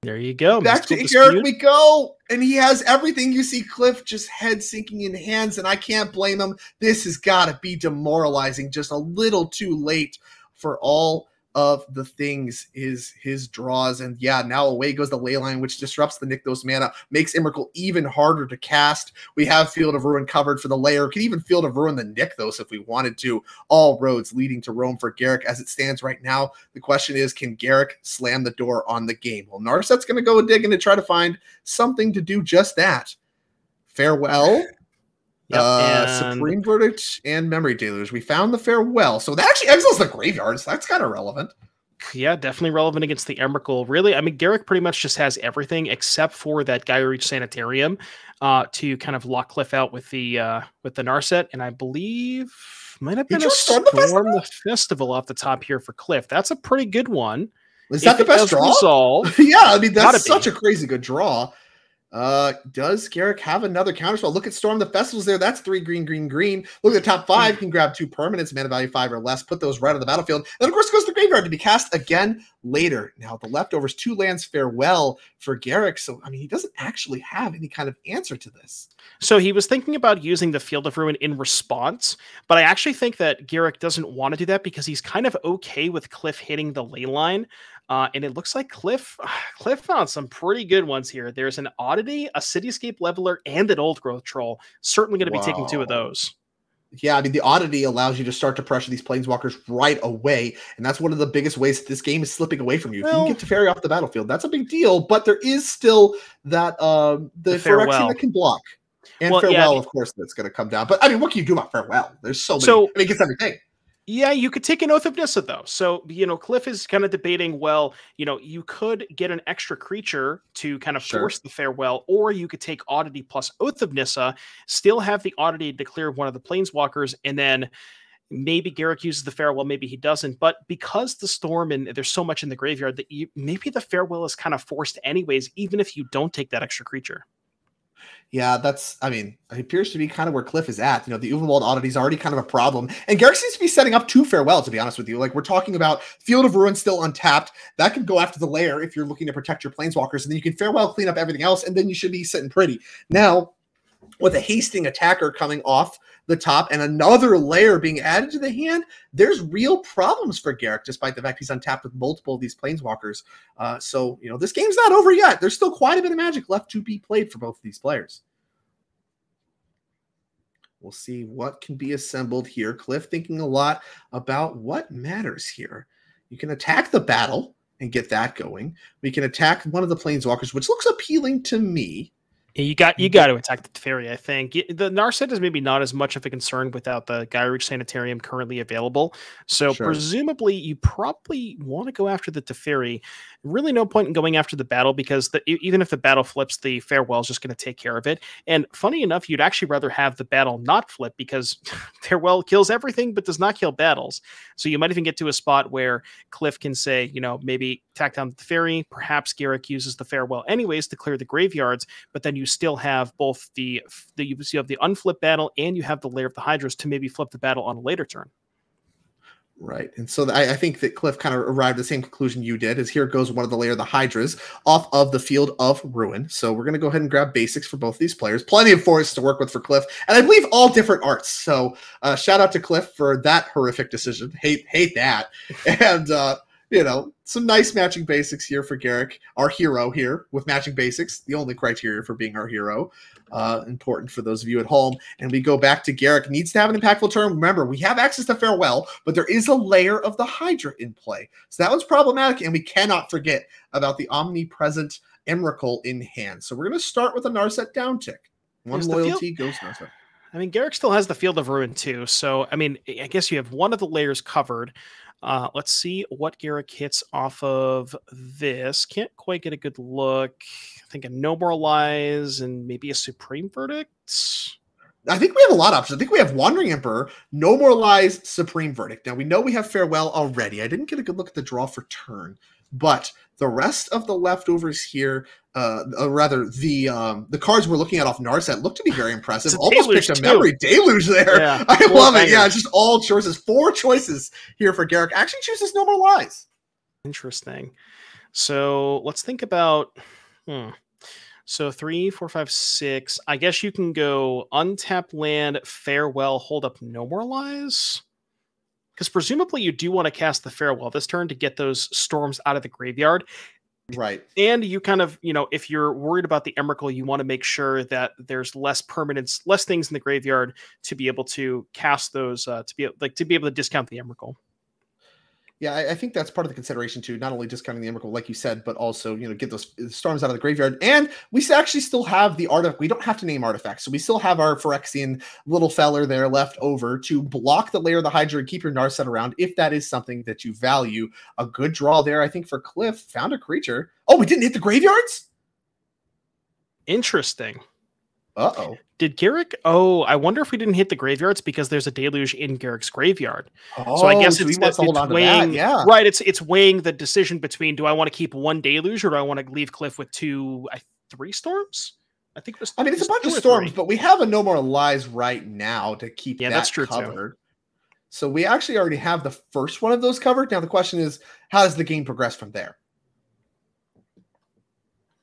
There you go. Back to Garruk we go. And he has everything. You see Cliff just head sinking in hands, and I can't blame him. This has got to be demoralizing. Just a little too late for all of the things is his draws. And yeah, now away goes the Leyline, which disrupts the Nykthos mana, makes Emrakul even harder to cast. We have Field of Ruin covered for the lair. Could even Field of Ruin the Nykthos if we wanted to. All roads leading to Rome for Garruk as it stands right now. The question is, can Garruk slam the door on the game? Well, Narset's going to go digging to try to find something to do just that. Farewell. Yep, Supreme Verdict and Memory Deluge. We found the Farewell. So that actually exiles the graveyards. That's kind of relevant. Yeah, definitely relevant against the Emrakul. Really, I mean, Garruk pretty much just has everything except for that Gaia Reach Sanitarium to kind of lock Cliff out with the Narset. And I believe might have been a Storm the Festival off the top here for Cliff. That's a pretty good one. Is that the best draw? Yeah, I mean, that's such a crazy good draw. Does Garrick have another counterspell? Look at Storm the Festivals there. That's 3 green, green, green. Look at the top 5. You can grab 2 permanents, mana value 5 or less, put those right on the battlefield. And of course, it goes to the graveyard to be cast again later. Now, the leftovers, 2 lands farewell for Garrick. So, I mean, he doesn't actually have any kind of answer to this. So he was thinking about using the Field of Ruin in response, but I actually think that Garrick doesn't want to do that because he's kind of okay with Cliff hitting the ley line. And it looks like Cliff found some pretty good ones here. There's an Oddity, a Cityscape Leveler, and an Old Growth Troll. Certainly going to be taking 2 of those. Yeah, I mean, the Oddity allows you to start to pressure these Planeswalkers right away, and that's one of the biggest ways that this game is slipping away from you. If you can get Teferi off the battlefield, that's a big deal, but there is still that the Phyrexian that can block. And Farewell, of course, that's going to come down. But, I mean, what can you do about Farewell? There's so many. I mean, it gets everything. Yeah, you could take an Oath of Nissa, though. So, Cliff is kind of debating, well, you could get an extra creature to kind of force the Farewell, or you could take Oddity plus Oath of Nissa, still have the Oddity declare one of the Planeswalkers, and then maybe Garrick uses the Farewell, maybe he doesn't. But because the Storm and there's so much in the graveyard, that maybe the Farewell is kind of forced anyways, even if you don't take that extra creature. Yeah, it appears to be kind of where Cliff is at. The Uvenwald Oddity is already kind of a problem. And Garrick seems to be setting up 2 Farewell, to be honest with you. Like, we're talking about Field of Ruin still untapped. That could go after the lair if you're looking to protect your Planeswalkers. And then you can Farewell, clean up everything else, and then you should be sitting pretty. Now, with a hasting attacker coming off the top and another layer being added to the hand, there's real problems for Garrick, despite the fact he's untapped with multiple of these Planeswalkers. So, this game's not over yet. There's still quite a bit of Magic left to be played for both of these players. We'll see what can be assembled here. Cliff thinking a lot about what matters here. You can attack the battle and get that going. We can attack one of the Planeswalkers, which looks appealing to me. You got to attack the Teferi, I think. The Narset is maybe not as much of a concern without the Gyreek Sanitarium currently available. So presumably you probably want to go after the Teferi. Really no point in going after the battle because even if the battle flips, the Farewell is just going to take care of it. And funny enough, you'd actually rather have the battle not flip because Farewell kills everything but does not kill battles. So you might even get to a spot where Cliff can say, maybe tack down the Teferi. Perhaps Garrick uses the Farewell anyways to clear the graveyards, but then you still have both you have the unflip battle and you have the Lair of the Hydras to maybe flip the battle on a later turn. Right. And so I think that Cliff kind of arrived at the same conclusion you did, is here goes one of the Lair of the Hydras off of the Field of Ruin. So we're going to go ahead and grab basics for both these players. Plenty of forests to work with for Cliff. And I believe all different arts. So shout out to Cliff for that horrific decision. Hate that. And, some nice matching basics here for Garrick, our hero here with matching basics, the only criteria for being our hero. Important for those of you at home. And we go back to Garrick. Needs to have an impactful turn. Remember, we have access to Farewell, but there is a Lair of the Hydra in play. So that was problematic, and we cannot forget about the omnipresent Emrakul in hand. So we're going to start with a Narset downtick. One loyalty goes Narset. I mean, Garrick still has the Field of Ruin too. So, I mean, I guess you have one of the layers covered. Let's see what Garrick hits off of this. Can't quite get a good look. I think a No More Lies and maybe a Supreme Verdict. I think we have a lot of options. I think we have Wandering Emperor, No More Lies, Supreme Verdict. Now, we know we have Farewell already. I didn't get a good look at the draw for turn, but the rest of the leftovers here, the cards we're looking at off Narset look to be very impressive. Almost picked a Memory Deluge there. Yeah, I love it. Yeah, it's just all choices. 4 choices here for Garrick. Actually chooses No More Lies. Interesting. So let's think about... So 3, 4, 5, 6. I guess you can go untap land, Farewell, hold up No More Lies. Because presumably you do want to cast the Farewell this turn to get those storms out of the graveyard. Right. And you kind of, if you're worried about the Emrakul, you want to make sure that there's less permanents, less things in the graveyard to be able to cast those, to be able to discount the Emrakul. Yeah, I think that's part of the consideration too. Not only discounting the Emrakul, like you said, but also get those storms out of the graveyard. And we actually still have the artifact. We don't have to name artifacts, so we still have our Phyrexian little feller there left over to block the Lair of the Hydra and keep your Narset around if that is something that you value. A good draw there, I think, for Cliff. Found a creature. Oh, we didn't hit the graveyards. Interesting. Uh-oh. Did Garrick... Oh, I wonder if we didn't hit the graveyards because there's a Deluge in Garrick's graveyard. So I guess it's weighing... Yeah. Right, it's weighing the decision between, do I want to keep 1 Deluge or do I want to leave Cliff with 3 storms? I think it was. I mean, it's a bunch of storms, but we have a No More Lies right now to keep that covered. Too. So we actually already have the first one of those covered. Now the question is, how does the game progress from there?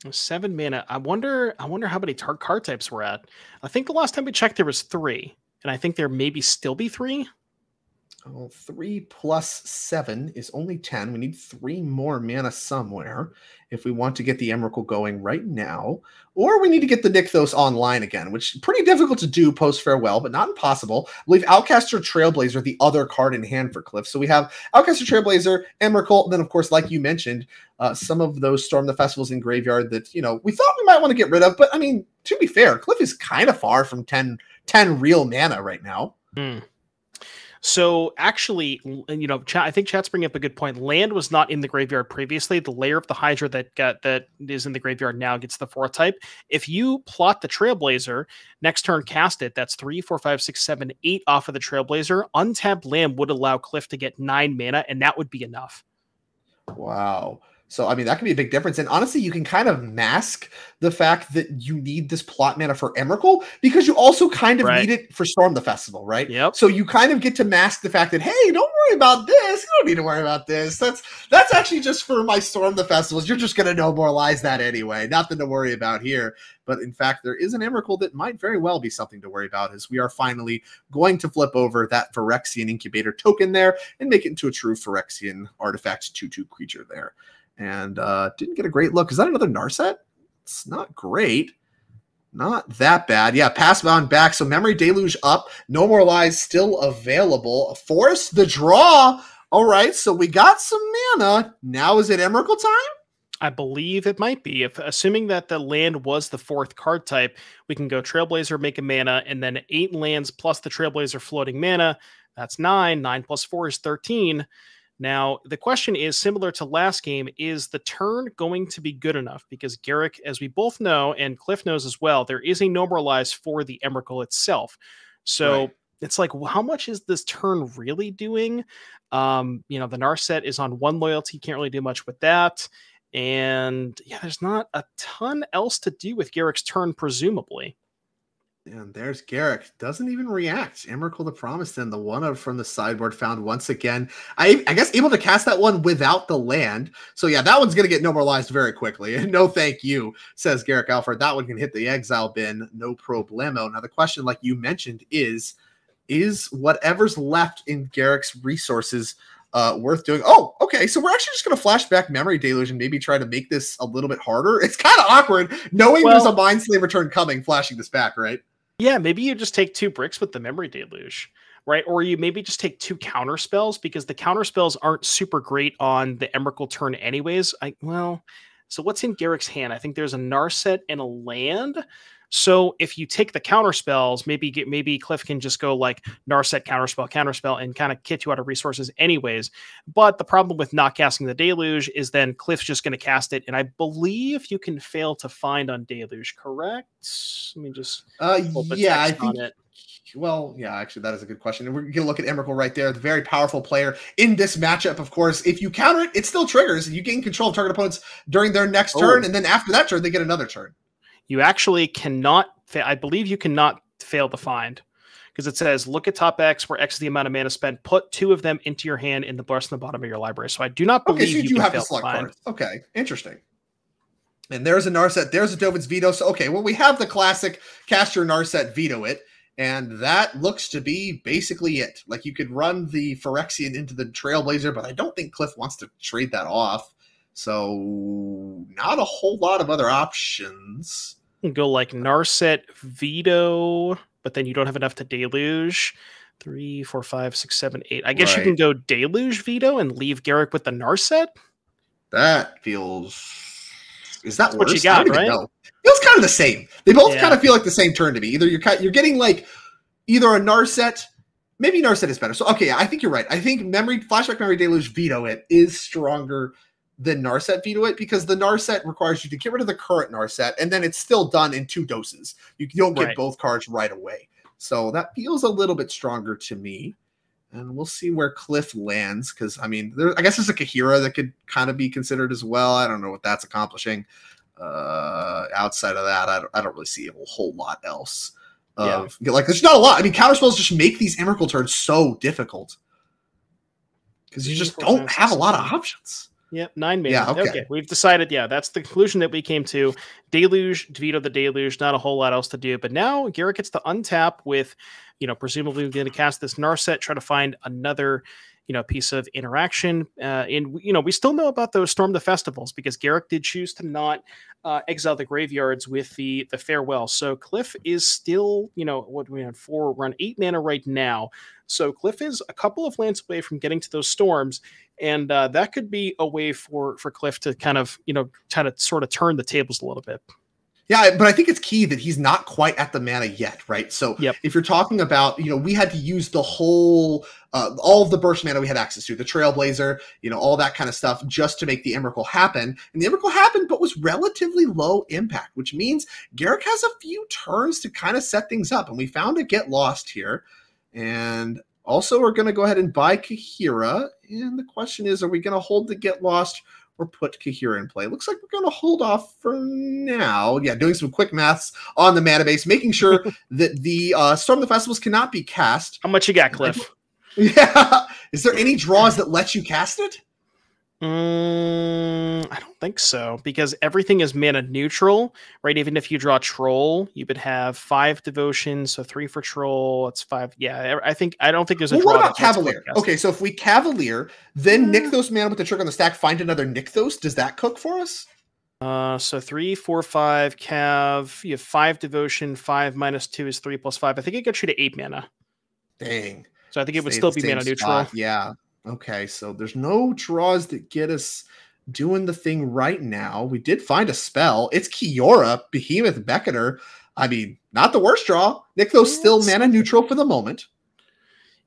7 mana. I wonder how many card types we're at. I think the last time we checked there was 3, and I think there maybe still be 3. Oh, 3 plus 7 is only 10. We need 3 more mana somewhere if we want to get the Emrakul going right now. Or we need to get the Nykthos online again, which is pretty difficult to do post-Farewell, but not impossible. I believe Outcaster Trailblazer, the other card in hand for Cliff. So we have Outcaster Trailblazer, Emrakul, and then, of course, like you mentioned, some of those Storm the Festivals in Graveyard that, we thought we might want to get rid of. But, I mean, to be fair, Cliff is kind of far from 10 real mana right now. So actually, I think chat's bringing up a good point. Land was not in the graveyard previously. The Lair of the Hydra that is in the graveyard now gets the 4th type. If you plot the Trailblazer, next turn cast it, that's 3, 4, 5, 6, 7, 8 off of the Trailblazer. Untapped land would allow Cliff to get 9 mana, and that would be enough. Wow. So, I mean, that can be a big difference. And honestly, you can kind of mask the fact that you need this plot mana for Emrakul because you also kind of need it for Storm the Festival, right? Yep. So you kind of get to mask the fact that, hey, don't worry about this. You don't need to worry about this. That's actually just for my Storm the Festivals. You're just going to No More Lies that anyway. Nothing to worry about here. But in fact, there is an Emrakul that might very well be something to worry about as we are finally going to flip over that Phyrexian Incubator token there and make it into a true Phyrexian artifact 2/2 creature there. And didn't get a great look. Is that another Narset? It's not great. Not that bad. Yeah, pass on back. So Memory Deluge up. No More Lies still available. Force the draw. All right, so we got some mana. Now is it Emrakul time? I believe it might be. Assuming that the land was the 4th card type, we can go Trailblazer, make a mana, and then 8 lands plus the Trailblazer floating mana. That's 9. 9 plus 4 is 13. Now, the question is similar to last game, is the turn going to be good enough? Because Garrick, as we both know, and Cliff knows as well, there is a No More Lies for the Emrakul itself. So it's like, how much is this turn really doing? The Narset is on 1 loyalty, can't really do much with that. And yeah, there's not a ton else to do with Garrick's turn, presumably. And there's Garrick. Doesn't even react. Emrakul the Promised End, the one up from the sideboard found once again. I guess able to cast that one without the land. So yeah, that one's going to get No More Lies very quickly. And no thank you, says Garrick Alfred. That one can hit the exile bin, no problemo. Now the question, like you mentioned, is whatever's left in Garrick's resources worth doing? Oh, okay. So we're actually just going to flash back Memory Deluge and maybe try to make this a little bit harder. It's kind of awkward knowing there's a Mindslaver turn coming, flashing this back, right? Yeah, maybe you just take 2 bricks with the Memory Deluge, right? Or you maybe just take 2 counter spells because the counter spells aren't super great on the Emrakul turn anyways. So what's in Garrick's hand? I think there's a Narset and a land. So if you take the counter spells, maybe Cliff can just go like Narset, counterspell, and kind of kit you out of resources anyways. But the problem with not casting the Deluge is then Cliff's just going to cast it. And I believe you can fail to find on Deluge, correct? Let me just pull the text on it. Well, yeah, actually, that is a good question. And we're going to look at Emrakul right there, the very powerful player in this matchup, of course. If you counter it, it still triggers. You gain control of target opponents during their next turn, and then after that turn, they get another turn. You actually cannot, I believe you cannot fail to find, because it says, look at top X, where X is the amount of mana spent, put 2 of them into your hand in the rest on the bottom of your library. So I do not believe you can have to select cards. Okay, interesting. And there's a Narset, there's a Dovin's Veto. So, okay, well, we have the classic cast your Narset, veto it. And that looks to be basically it. Like, you could run the Phyrexian into the Trailblazer, but I don't think Cliff wants to trade that off. So, not a whole lot of other options. You can go like Narset, veto, but then you don't have enough to Deluge. 3, 4, 5, 6, 7, 8. I guess you can go Deluge, veto, and leave Garrick with the Narset. That feels... Is that what you got, right? Feels kind of the same. They both kind of feel like the same turn to me. Either you're getting like either a Narset, maybe Narset is better. So okay, I think you're right. I think Flashback Memory Deluge, veto it is stronger than Narset veto it, because the Narset requires you to get rid of the current Narset, and then it's still done in 2 doses. You don't get both cards right away. So that feels a little bit stronger to me. And we'll see where Cliff lands, because, I mean, I guess there's a Kahira that could kind of be considered as well. I don't know what that's accomplishing. Outside of that, I don't really see a whole lot else. Like, there's not a lot. I mean, counterspells just make these Emrakul turns so difficult because you just don't have a lot of options. Yep, 9 mana. Yeah, okay. We've decided, that's the conclusion that we came to. Deluge, veto the Deluge, not a whole lot else to do. But now Garrett gets to untap with, presumably going to cast this Narset, try to find another, piece of interaction. And we still know about those Storm the Festivals because Garrett did choose to not exile the graveyards with the Farewell. So Cliff is still, what do we have? We're on 8 mana right now. So Cliff is a couple of lands away from getting to those storms. And that could be a way for Cliff to kind of sort of turn the tables a little bit. Yeah, but I think it's key that he's not quite at the mana yet, right? So if you're talking about, we had to use the whole, all of the burst mana we had access to, the Trailblazer, all that kind of stuff just to make the Emrakul happen. And the Emrakul happened, but was relatively low impact, which means Garrett has a few turns to kind of set things up. And we found a Get Lost here. And also we're going to go ahead and buy Kaheera. And the question is, are we going to hold the Get Lost or put Kaheera in play? Looks like we're going to hold off for now. Yeah, doing some quick maths on the mana base, making sure that the Storm of the Festivals cannot be cast. How much you got, Cliff? Yeah. Is there any draws that let you cast it? I don't think so, because everything is mana neutral, right? Even if you draw Troll, you would have 5 devotion, so 3 for Troll. It's 5. Yeah, I don't think there's a draw. What about Cavalier? Okay, so if we Cavalier, then Nykthos mana with the trigger on the stack, find another Nykthos. Does that cook for us? So 3, 4, 5 Cav. You have 5 devotion. 5 minus 2 is 3 plus 5. I think it gets you to 8 mana. Dang. So I think it would still be mana neutral. Yeah. Okay, so there's no draws that get us doing the thing right now. We did find a spell. It's Kiora, Behemoth Beckoner. I mean, not the worst draw. Nykthos still mana neutral for the moment.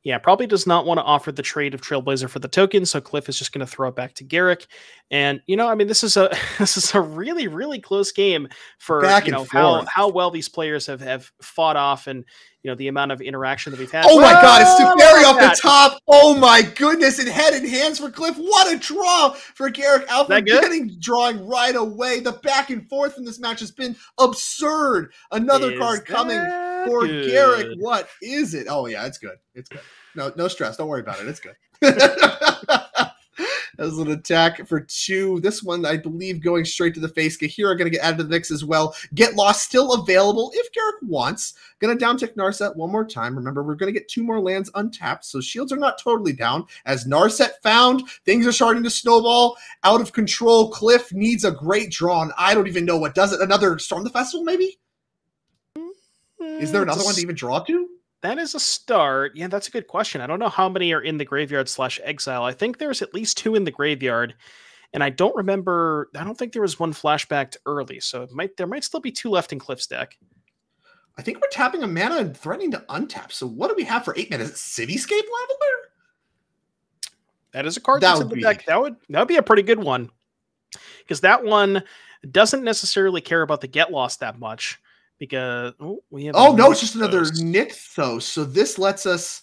Yeah, probably does not want to offer the trade of Trailblazer for the token, so Cliff is just going to throw it back to Garrick. And this is a really, really close game for how well these players have fought off, and the amount of interaction that we've had. Oh my God, it's Teferi off the top. Oh my goodness, and head and hands for Cliff. What a draw for Garrick Alpha, getting drawing right away. The back and forth in this match has been absurd. Another card coming for Garrick. What is it? Oh yeah, it's good. It's good. No stress. Don't worry about it. It's good. As an attack for 2. This one, I believe, going straight to the face. Kaheera going to get added to the mix as well. Get Lost still available if Garrick wants. Going to downtick Narset one more time. Remember, we're going to get 2 more lands untapped, so shields are not totally down. As Narset found, things are starting to snowball out of control. Cliff needs a great draw, and I don't even know what does it. Another Storm the Festival, maybe? Is there another one to even draw to? That is a start. Yeah, that's a good question. I don't know how many are in the graveyard / exile. I think there's at least 2 in the graveyard. And I don't think there was one flashbacked early. So there might still be 2 left in Cliff's deck. I think we're tapping a mana and threatening to untap. So what do we have for 8 mana? Is it Cityscape Leveler? That is a card that's in the deck. That would be a pretty good one. Because that one doesn't necessarily care about the Get Lost that much. Because we have it's just another Nykthos. So this lets us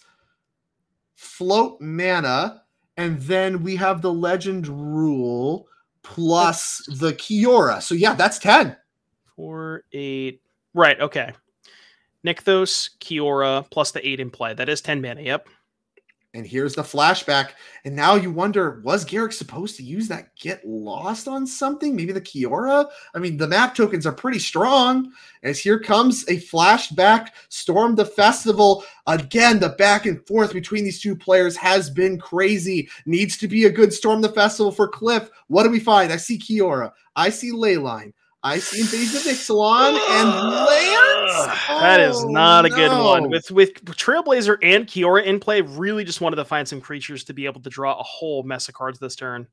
float mana, and then we have the Legend Rule plus the Kiora. So yeah, that's 10. 4, 8. Right, okay. Nykthos, Kiora, plus the 8 in play. That is 10 mana, yep. And here's the flashback. And now you wonder, was Garrick supposed to use that Get Lost on something? Maybe the Kiora? I mean, the map tokens are pretty strong. As here comes a flashback, Storm the Festival. Again, the back and forth between these 2 players has been crazy. Needs to be a good Storm the Festival for Cliff. What do we find? I see Kiora. I see Leyline. I see Invasion of Ixalan and lands. That is not a good one. With Trailblazer and Kiora in play, really just wanted to find some creatures to be able to draw a whole mess of cards this turn.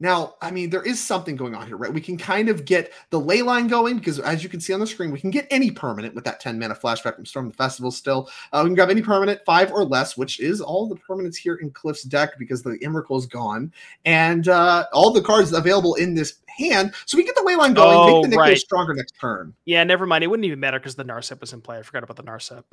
Now, I mean, there is something going on here, right? We can kind of get the Leyline going because, as you can see on the screen, we can get any permanent with that 10 mana flashback from Storm the Festival still. We can grab any permanent, 5 or less, which is all the permanents here in Cliff's deck because the Emrakul is gone. And all the cards available in this hand. So we get the Leyline going, make the Nykthos stronger next turn. Yeah, never mind. It wouldn't even matter because the Narset was in play. I forgot about the Narset.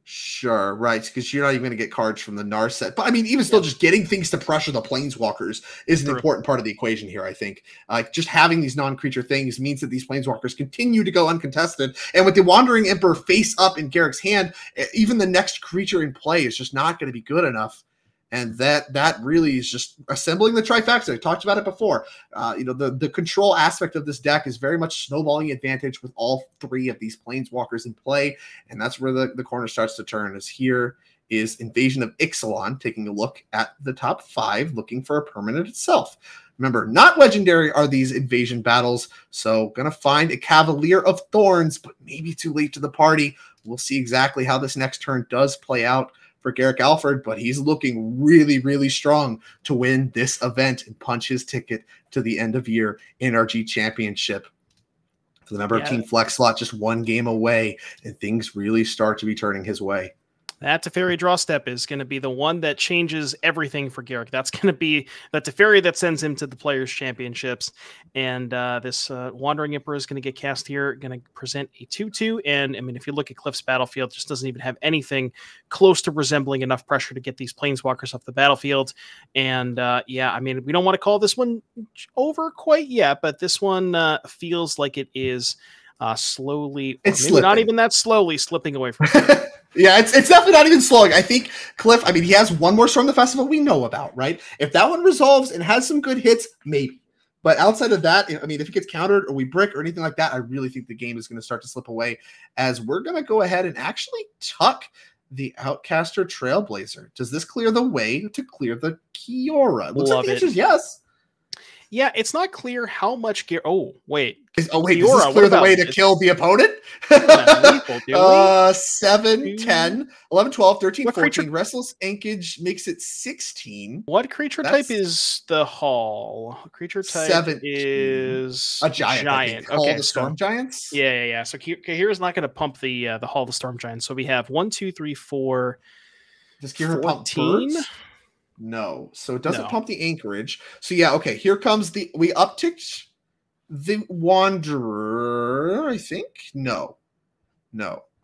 Sure, right, because you're not even going to get cards from the Narset. But I mean, even still, just getting things to pressure the Planeswalkers is an important part of the equation here, I think. Just having these non-creature things means that these Planeswalkers continue to go uncontested. And with the Wandering Emperor face up in Garrick's hand, even the next creature in play is just not going to be good enough. And that really is just assembling the trifecta. I talked about it before. The control aspect of this deck is very much snowballing advantage with all three of these Planeswalkers in play. And that's where the corner starts to turn. As here is Invasion of Ixalan, taking a look at the top 5, looking for a permanent itself. Remember, not legendary are these invasion battles, so gonna find a Cavalier of Thorns, but maybe too late to the party. We'll see exactly how this next turn does play out for Garrick Alford, but he's looking really, really strong to win this event and punch his ticket to the end of year NRG championship. For the member of Team Flex slot, just 1 game away, and things really start to be turning his way. That Teferi draw step is going to be the one that changes everything for Garrick. That's going to be the Teferi that sends him to the Players' Championships. And this Wandering Emperor is going to get cast here, going to present a 2/2. And, I mean, if you look at Cliff's battlefield, just doesn't even have anything close to resembling enough pressure to get these Planeswalkers off the battlefield. And, yeah, I mean, we don't want to call this one over quite yet, but this one feels like it is slowly, it's maybe not even that slowly, slipping away from it. Yeah, it's definitely not even slowing. I think Cliff, I mean, he has one more Storm the Festival we know about, right? If that one resolves and has some good hits, maybe. But outside of that, I mean, if it gets countered or we brick or anything like that, I really think the game is going to start to slip away, as we're going to go ahead and actually tuck the Outcaster Trailblazer. Does this clear the way to clear the Kiora? Looks like the answer is yes. Yeah, it's not clear how much gear. Oh, wait. Kiora, does this clear the way to kill the opponent? 7, 10, 11, 12, 13, 14. Restless Anchorage makes it 16. What creature type is the Hall? Creature type 17. is a giant. Hall of the Storm Giants? Yeah. So Kihira's not going to pump the Hall of the Storm Giants. So we have 1, 2, 3, 4. Does Kihira pump birds? No, so it doesn't pump the Anchorage. So yeah, okay, here comes we upticked the Wanderer, I think. No.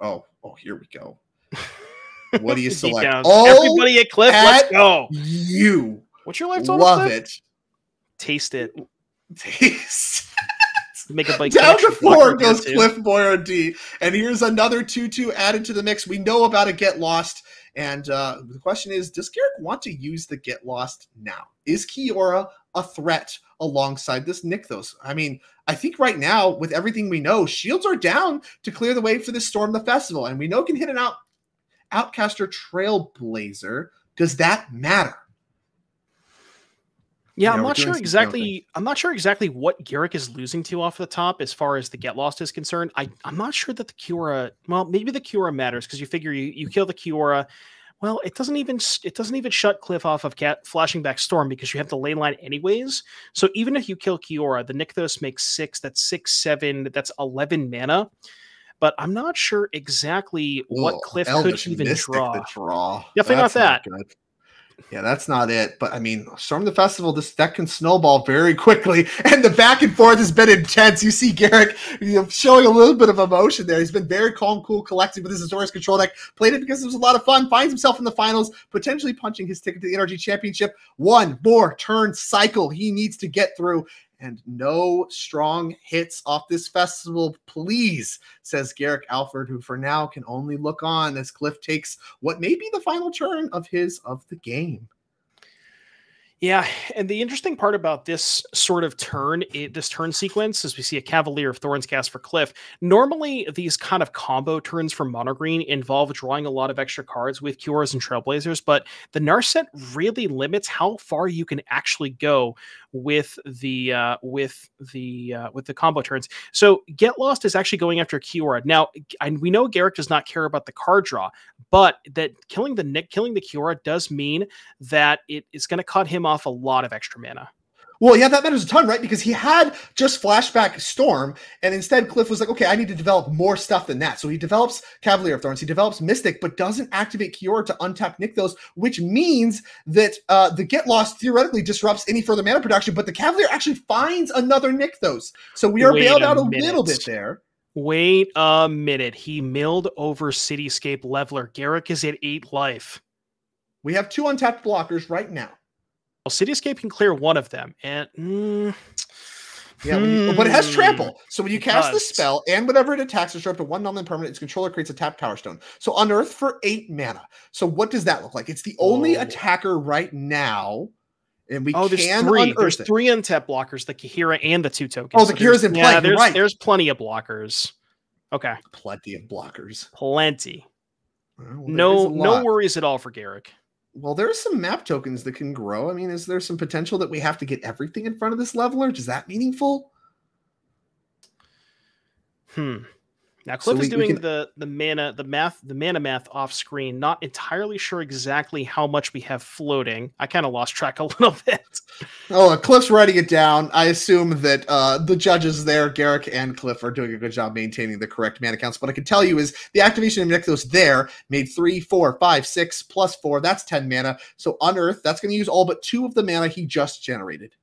Oh, here we go. What do you select? Everybody at Cliff, let's go. You. What's your life total? Love it. Taste it. Taste. Make a bite. Down to 4 goes Cliff Boyer D. And here's another 2/2 added to the mix. We know about a Get Lost. And the question is, does Garrick want to use the Get Lost now? Is Kiora a threat alongside this Nykthos? I mean, I think right now, with everything we know, shields are down to clear the way for this Storm the Festival. And we know can hit an Outcaster Trailblazer. Does that matter? Yeah, I'm not sure exactly. I'm not sure exactly what Garrick is losing to off the top as far as the Get Lost is concerned. I'm not sure that the Kiora. Well, maybe the Kiora matters because you figure you kill the Kiora. Well, it doesn't even shut Cliff off of flashing back Storm because you have the ley line anyways. So even if you kill Kiora, the Nykthos makes 6. That's 6, 7. That's 11 mana. But I'm not sure exactly what Cliff could even draw. Definitely not that. Yeah, that's not it. But I mean, Storm the Festival, this deck can snowball very quickly, and the back and forth has been intense. You see Garrick showing a little bit of emotion there. He's been very calm, cool, collected with his Azorius control deck. Played it because it was a lot of fun. Finds himself in the finals, potentially punching his ticket to the NRG Championship. 1 more turn cycle he needs to get through. And no strong hits off this festival, please, says Garrick Alford, who for now can only look on as Cliff takes what may be the final turn of the game. Yeah, and the interesting part about this sort of this turn sequence is we see a Cavalier of Thorns cast for Cliff. Normally, these kind of combo turns for Mono Green involve drawing a lot of extra cards with Kioras and Trailblazers, but the Narset really limits how far you can actually go with the combo turns. So Get Lost is actually going after Kiora. Now, we know Garrick does not care about the card draw, but that killing the Kiora does mean that it is going to cut him off a lot of extra mana. Well, yeah, that matters a ton, right? Because he had just flashback Storm, and instead Cliff was like, okay, I need to develop more stuff than that. So he develops Cavalier of Thorns, he develops Mystic, but doesn't activate Kiora to untap Nykthos, which means that the Get Lost theoretically disrupts any further mana production, but the Cavalier actually finds another Nykthos. So we are bailed out a little bit there. Wait a minute. He milled over Cityscape Leveler. Garruk is at 8 life. We have 2 untapped blockers right now. Well, Cityscape can clear one of them. And but it has trample. So when you cast the spell and whenever it attacks, it's up to 1 non-land permanent, its controller creates a tapped Power Stone. So Unearth for 8 mana. So what does that look like? It's the only attacker right now. And we can unearth There's it. 3 untapped blockers, the Kahira and the 2 tokens. Oh, the Kahira's in play. Yeah, right. There's plenty of blockers. Okay. Plenty of blockers. Plenty. Well, no worries at all for Garruk. Well, there's some map tokens that can grow. I mean, is there some potential that we have to get everything in front of this leveler? Is that meaningful? Now Cliff is doing the mana math off screen. Not entirely sure exactly how much we have floating. I kind of lost track a little bit. Oh, Cliff's writing it down. I assume that the judges there, Garruk and Cliff, are doing a good job maintaining the correct mana counts. What I can tell you is the activation of Nykthos there made 3, 4, 5, 6 plus 4. That's 10 mana. So Unearth, that's going to use all but 2 of the mana he just generated.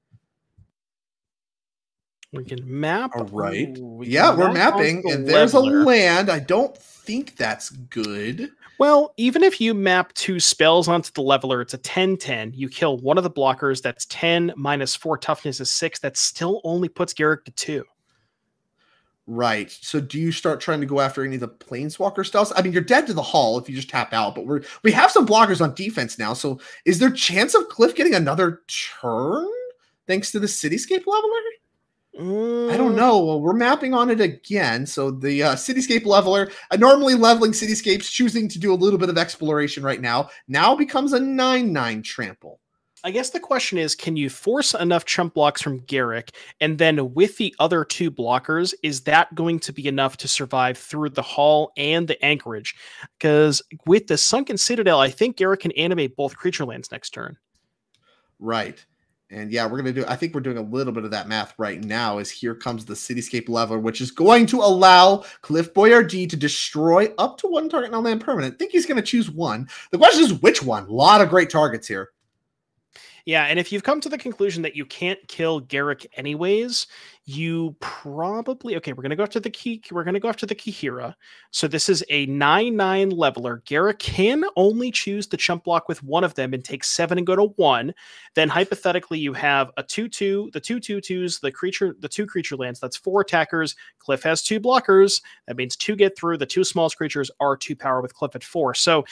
We can map. All right. We're mapping, and there's a land. I don't think that's good. Well, even if you map 2 spells onto the leveler, it's a 10-10. You kill one of the blockers. That's 10 minus 4 toughness is 6. That still only puts Garruk to 2. Right. So do you start trying to go after any of the planeswalker styles? I mean, you're dead to the hull if you just tap out, but we have some blockers on defense now. So is there chance of Cliff getting another turn thanks to the Cityscape leveler? I don't know. Well, we're mapping on it again. So the Cityscape leveler, normally leveling Cityscapes, choosing to do a little bit of exploration right now becomes a 9/9 trample. I guess the question is, can you force enough chump blocks from Garruk? And then with the other 2 blockers, is that going to be enough to survive through the Hall and the Anchorage? Because with the Sunken Citadel, I think Garruk can animate both creature lands next turn. Right. And yeah, I think we're doing a little bit of that math right now as here comes the Cityscape leveler, which is going to allow Cliff Boyardee to destroy up to 1 target non-land permanent. I think he's going to choose 1. The question is which one? A lot of great targets here. Yeah, and if you've come to the conclusion that you can't kill Garruk anyways, you probably we're gonna go after the Kahira. So this is a 9/9 leveler. Garruk can only choose the chump block with one of them and take 7 and go to 1. Then hypothetically you have a 2/2, the 2/2/2s, the 2 creature lands. That's 4 attackers. Cliff has 2 blockers. That means 2 get through. The 2 smallest creatures are 2 power with Cliff at 4. So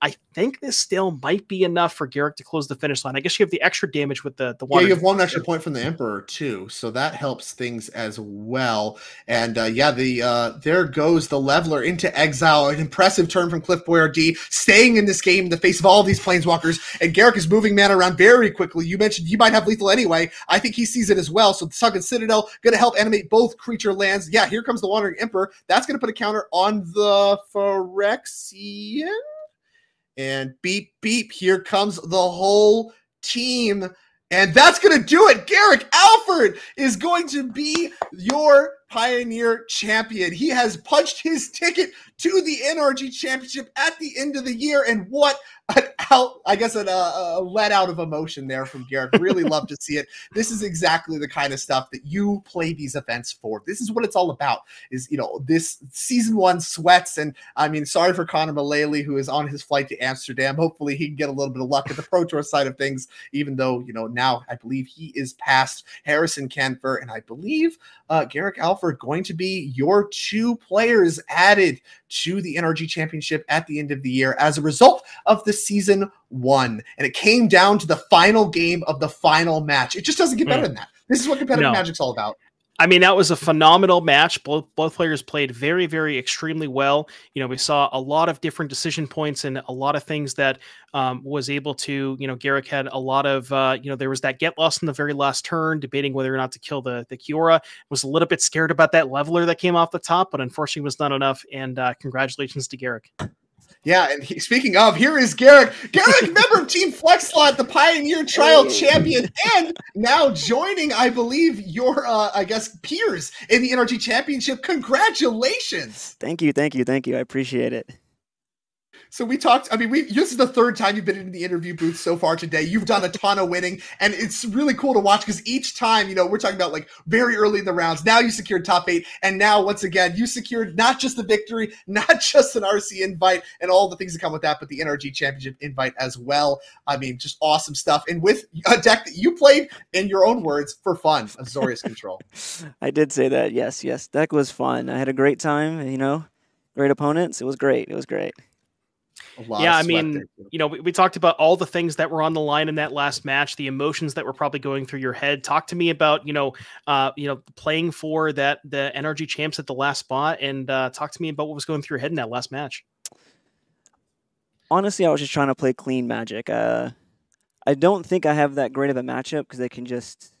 I think this still might be enough for Garruk to close the finish line. I guess you have the extra damage with the one. Yeah, you have 1 extra point from the Emperor too, so that helps things as well. And there goes the leveler into exile. An impressive turn from Cliff Boyardee, staying in this game in the face of all of these planeswalkers. And Garruk is moving mana around very quickly. You mentioned you might have lethal anyway. I think he sees it as well. So the Sunken Citadel going to help animate both creature lands. Yeah, here comes the Wandering Emperor. That's going to put a counter on the Phyrexian. And beep, beep, here comes the whole team. And that's going to do it. Garruk Alford is going to be your Pioneer champion. He has punched his ticket to the NRG championship at the end of the year. And what a let out of emotion there from Garruk. Really love to see it. This is exactly the kind of stuff that you play these events for. This is what it's all about, is, this season 1 sweats. And I mean, sorry for Connor Mullally, who is on his flight to Amsterdam. Hopefully he can get a little bit of luck at the Pro Tour side of things, even though, now I believe he is past Harrison Canfer. And I believe Garruk Alford going to be your 2 players added to the NRG championship at the end of the year as a result of the season 1. And it came down to the final game of the final match. It just doesn't get better than that. This is what competitive Magic's all about. I mean, that was a phenomenal match. Both players played very, very extremely well. We saw a lot of different decision points and a lot of things that was able to, Garruk had a lot of, there was that get lost in the very last turn, debating whether or not to kill the Kiora. Was a little bit scared about that leveler that came off the top, but unfortunately was not enough. And congratulations to Garruk. Yeah, and speaking of, here is Garruk. Garruk, member of Team Flex Slot, the Pioneer Trial champion, and now joining, I believe, your, peers in the NRG Championship. Congratulations. Thank you. I appreciate it. So we talked, I mean, this is the third time you've been in the interview booth so far today. You've done a ton of winning, and it's really cool to watch because each time, you know, we're talking about like very early in the rounds. Now you secured top 8, and now once again, you secured not just the victory, not just an RC invite and all the things that come with that, but the NRG Championship invite as well. I mean, just awesome stuff. And with a deck that you played, in your own words, for fun, Azorius Control. I did say that, yes. Deck was fun. I had a great time, you know, great opponents. It was great. Yeah, I mean, you know, we talked about all the things that were on the line in that last match, the emotions that were probably going through your head. Talk to me about, playing for the NRG champs at the last spot, and talk to me about what was going through your head in that last match. Honestly, I was just trying to play clean Magic. I don't think I have that great of a matchup because they can just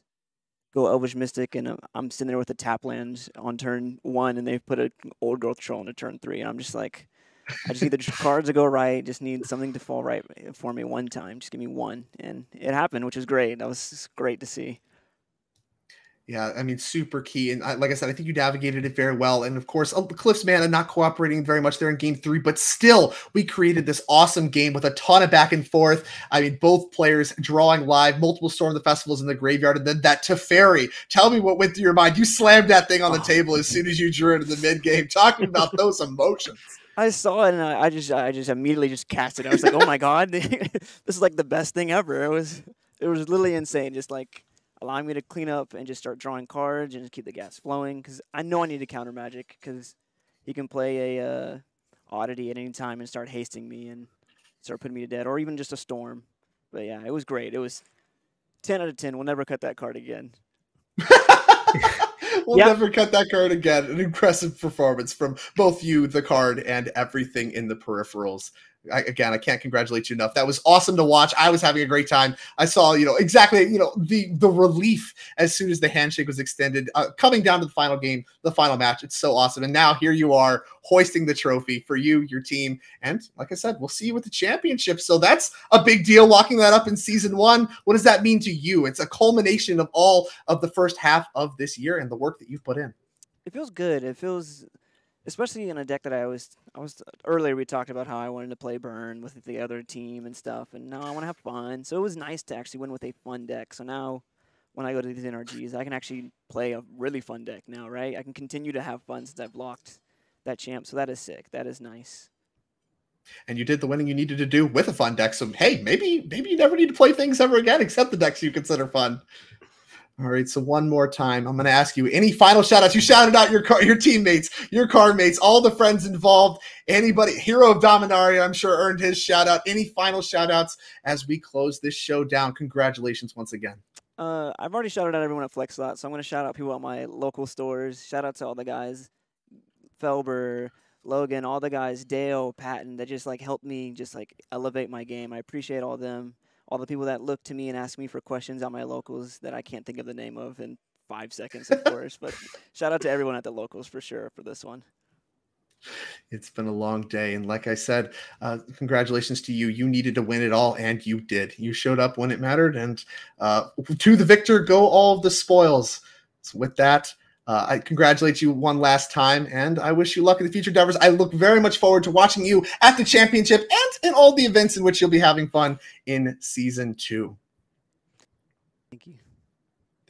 go Elvish Mystic, and I'm sitting there with a tap land on turn 1, and they've put an Old Growth Troll into turn 3, and I'm just like, I just need the cards to go right. Just need something to fall right for me one time. Just give me one. And it happened, which was great. That was great to see. Yeah, I mean, super key. And like I said, I think you navigated it very well. And of course, Cliff's mana not cooperating very much there in game 3, but still, we created this awesome game with a ton of back and forth. I mean, both players drawing live, multiple Storm the Festivals in the graveyard, and then that Teferi. Tell me what went through your mind. You slammed that thing on the table as soon as you drew it in the mid game. Talking about those emotions. I saw it and I just immediately just cast it. I was like, oh my god, this is like the best thing ever. It was literally insane. Just like allowing me to clean up and just start drawing cards and just keep the gas flowing. Because I know I need to counter Magic because he can play a Oddity at any time and start hasting me and start putting me to dead, or even just a Storm. But yeah, it was great. It was 10 out of 10. We'll never cut that card again. We'll never cut that card again. An impressive performance from both you, the card, and everything in the peripherals. I can't congratulate you enough. That was awesome to watch. I was having a great time. I saw, exactly, the relief as soon as the handshake was extended, coming down to the final game, the final match. It's so awesome. And now here you are hoisting the trophy for you, your team. And like I said, we'll see you with the championship. So that's a big deal, locking that up in season 1. What does that mean to you? It's a culmination of all of the first half of this year and the work that you've put in. It feels good. It feels... Especially in a deck that I was earlier, we talked about how I wanted to play Burn with the other team and stuff, and now I want to have fun. So it was nice to actually win with a fun deck. So now when I go to these NRGs, I can actually play a really fun deck now, right? I can continue to have fun since I've locked that champ. So that is sick. That is nice. And you did the winning you needed to do with a fun deck. So, hey, maybe you never need to play things ever again except the decks you consider fun. All right, so one more time, I'm going to ask you, any final shout-outs? You shouted out your teammates, your card mates, all the friends involved. Anybody, Hero of Dominaria, I'm sure, earned his shout-out. Any final shout-outs as we close this show down? Congratulations once again. I've already shouted out everyone at FlexSlot, so I'm going to shout out people at my local stores. Shout out to all the guys, Felber, Logan, all the guys, Dale, Patton, that just helped me just elevate my game. I appreciate all of them. All the people that look to me and ask me for questions on my locals that I can't think of the name of in 5 seconds, of course. But shout out to everyone at the locals for sure for this one. It's been a long day. And like I said, congratulations to you. You needed to win it all, and you did. You showed up when it mattered. And to the victor go all of the spoils. So with that, I congratulate you one last time, and I wish you luck in the future endeavors. I look very much forward to watching you at the championship and in all the events in which you'll be having fun in season 2. Thank you.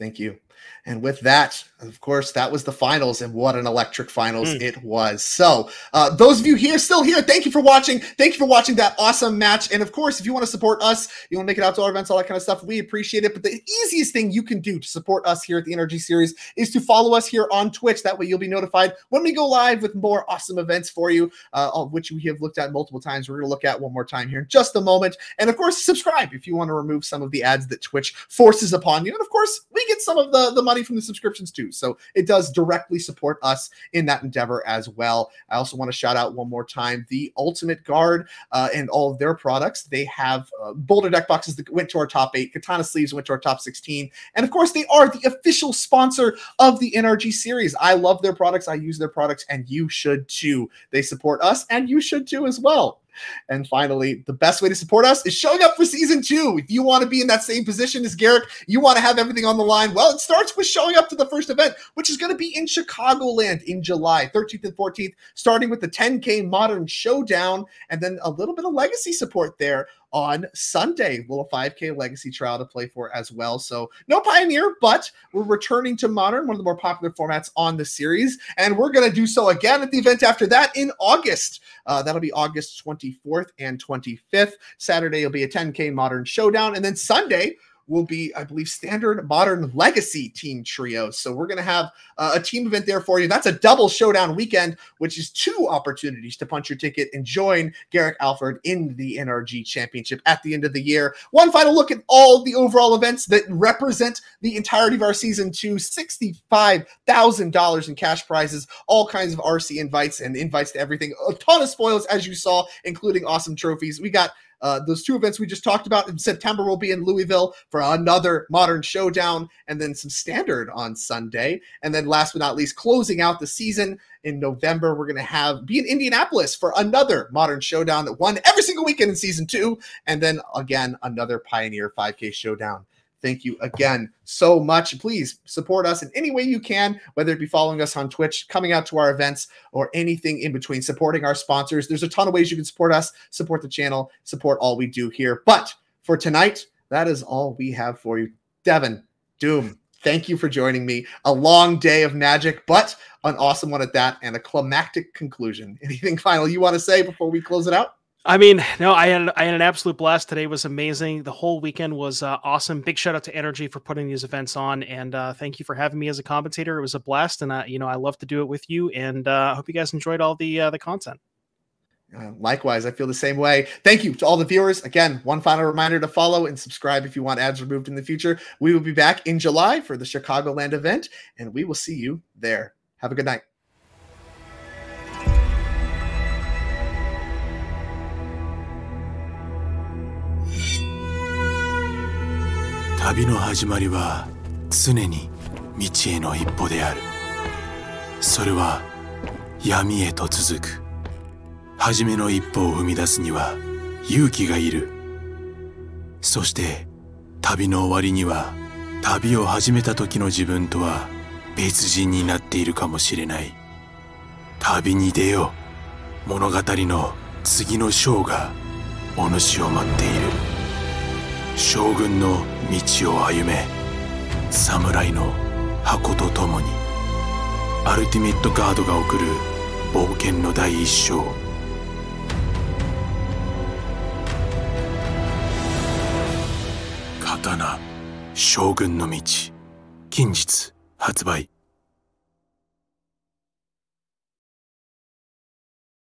Thank you. And with that, of course, that was the finals, and what an electric finals it was. So those of you still here, thank you for watching. Thank you for watching that awesome match. And of course, if you want to support us, you want to make it out to our events, all that kind of stuff, we appreciate it. But the easiest thing you can do to support us here at the NRG Series is to follow us here on Twitch. That way you'll be notified when we go live with more awesome events for you, which we have looked at multiple times. We're going to look at one more time here in just a moment. And of course, subscribe if you want to remove some of the ads that Twitch forces upon you. And of course, we get some of the money from the subscriptions too. So it does directly support us in that endeavor as well. I also want to shout out one more time the Ultimate Guard and all of their products. They have Boulder deck boxes that went to our top 8, Katana sleeves went to our top 16. And of course, they are the official sponsor of the NRG series. I love their products. I use their products, and you should too. They support us, and you should too as well. And finally, the best way to support us is showing up for season 2. If you want to be in that same position as Garrick, you want to have everything on the line, well, it starts with showing up to the first event, which is going to be in Chicagoland in July 13th and 14th, starting with the 10K Modern Showdown, and then a little bit of legacy support there on Sunday. Little 5K legacy trial to play for as well. So no Pioneer, but we're returning to Modern, one of the more popular formats on the series. And we're going to do so again at the event after that in August. That'll be August 24th and 25th. Saturday will be a 10K Modern Showdown. And then Sunday will be, I believe, standard Modern Legacy team trios. So we're going to have a team event there for you. That's a double showdown weekend, which is 2 opportunities to punch your ticket and join Garrick Alford in the NRG Championship at the end of the year. One final look at all the overall events that represent the entirety of our season 2, $65,000 in cash prizes, all kinds of RC invites and invites to everything, a ton of spoils, as you saw, including awesome trophies. We got those 2 events we just talked about. In September, we'll be in Louisville for another Modern Showdown, and then some standard on Sunday. And then last but not least, closing out the season in November, we're going to be in Indianapolis for another Modern Showdown that won every single weekend in season 2. And then again, another Pioneer 5K Showdown. Thank you again so much. Please support us in any way you can, whether it be following us on Twitch, coming out to our events, or anything in between, supporting our sponsors. There's a ton of ways you can support us, support the channel, support all we do here. But for tonight, that is all we have for you. Devin, Doom, thank you for joining me. A long day of Magic, but an awesome one at that, and a climactic conclusion. Anything final you want to say before we close it out? I mean, no, I had an absolute blast. Today was amazing. The whole weekend was awesome. Big shout out to Energy for putting these events on, and thank you for having me as a commentator. It was a blast, and I love to do it with you. And I hope you guys enjoyed all the content. Likewise, I feel the same way. Thank you to all the viewers. Again, one final reminder to follow and subscribe if you want ads removed in the future. We will be back in July for the Chicagoland event, and we will see you there. Have a good night.「旅の始まりは常に道への一歩である」「それは闇へと続く」「初めの一歩を踏み出すには勇気がいる」「そして旅の終わりには旅を始めた時の自分とは別人になっているかもしれない」「旅に出よう。物語の次の章がお主を待っている」将軍の道を歩め侍の箱とともにアルティメットガードが送る冒険の第一章刀将軍の道近日発売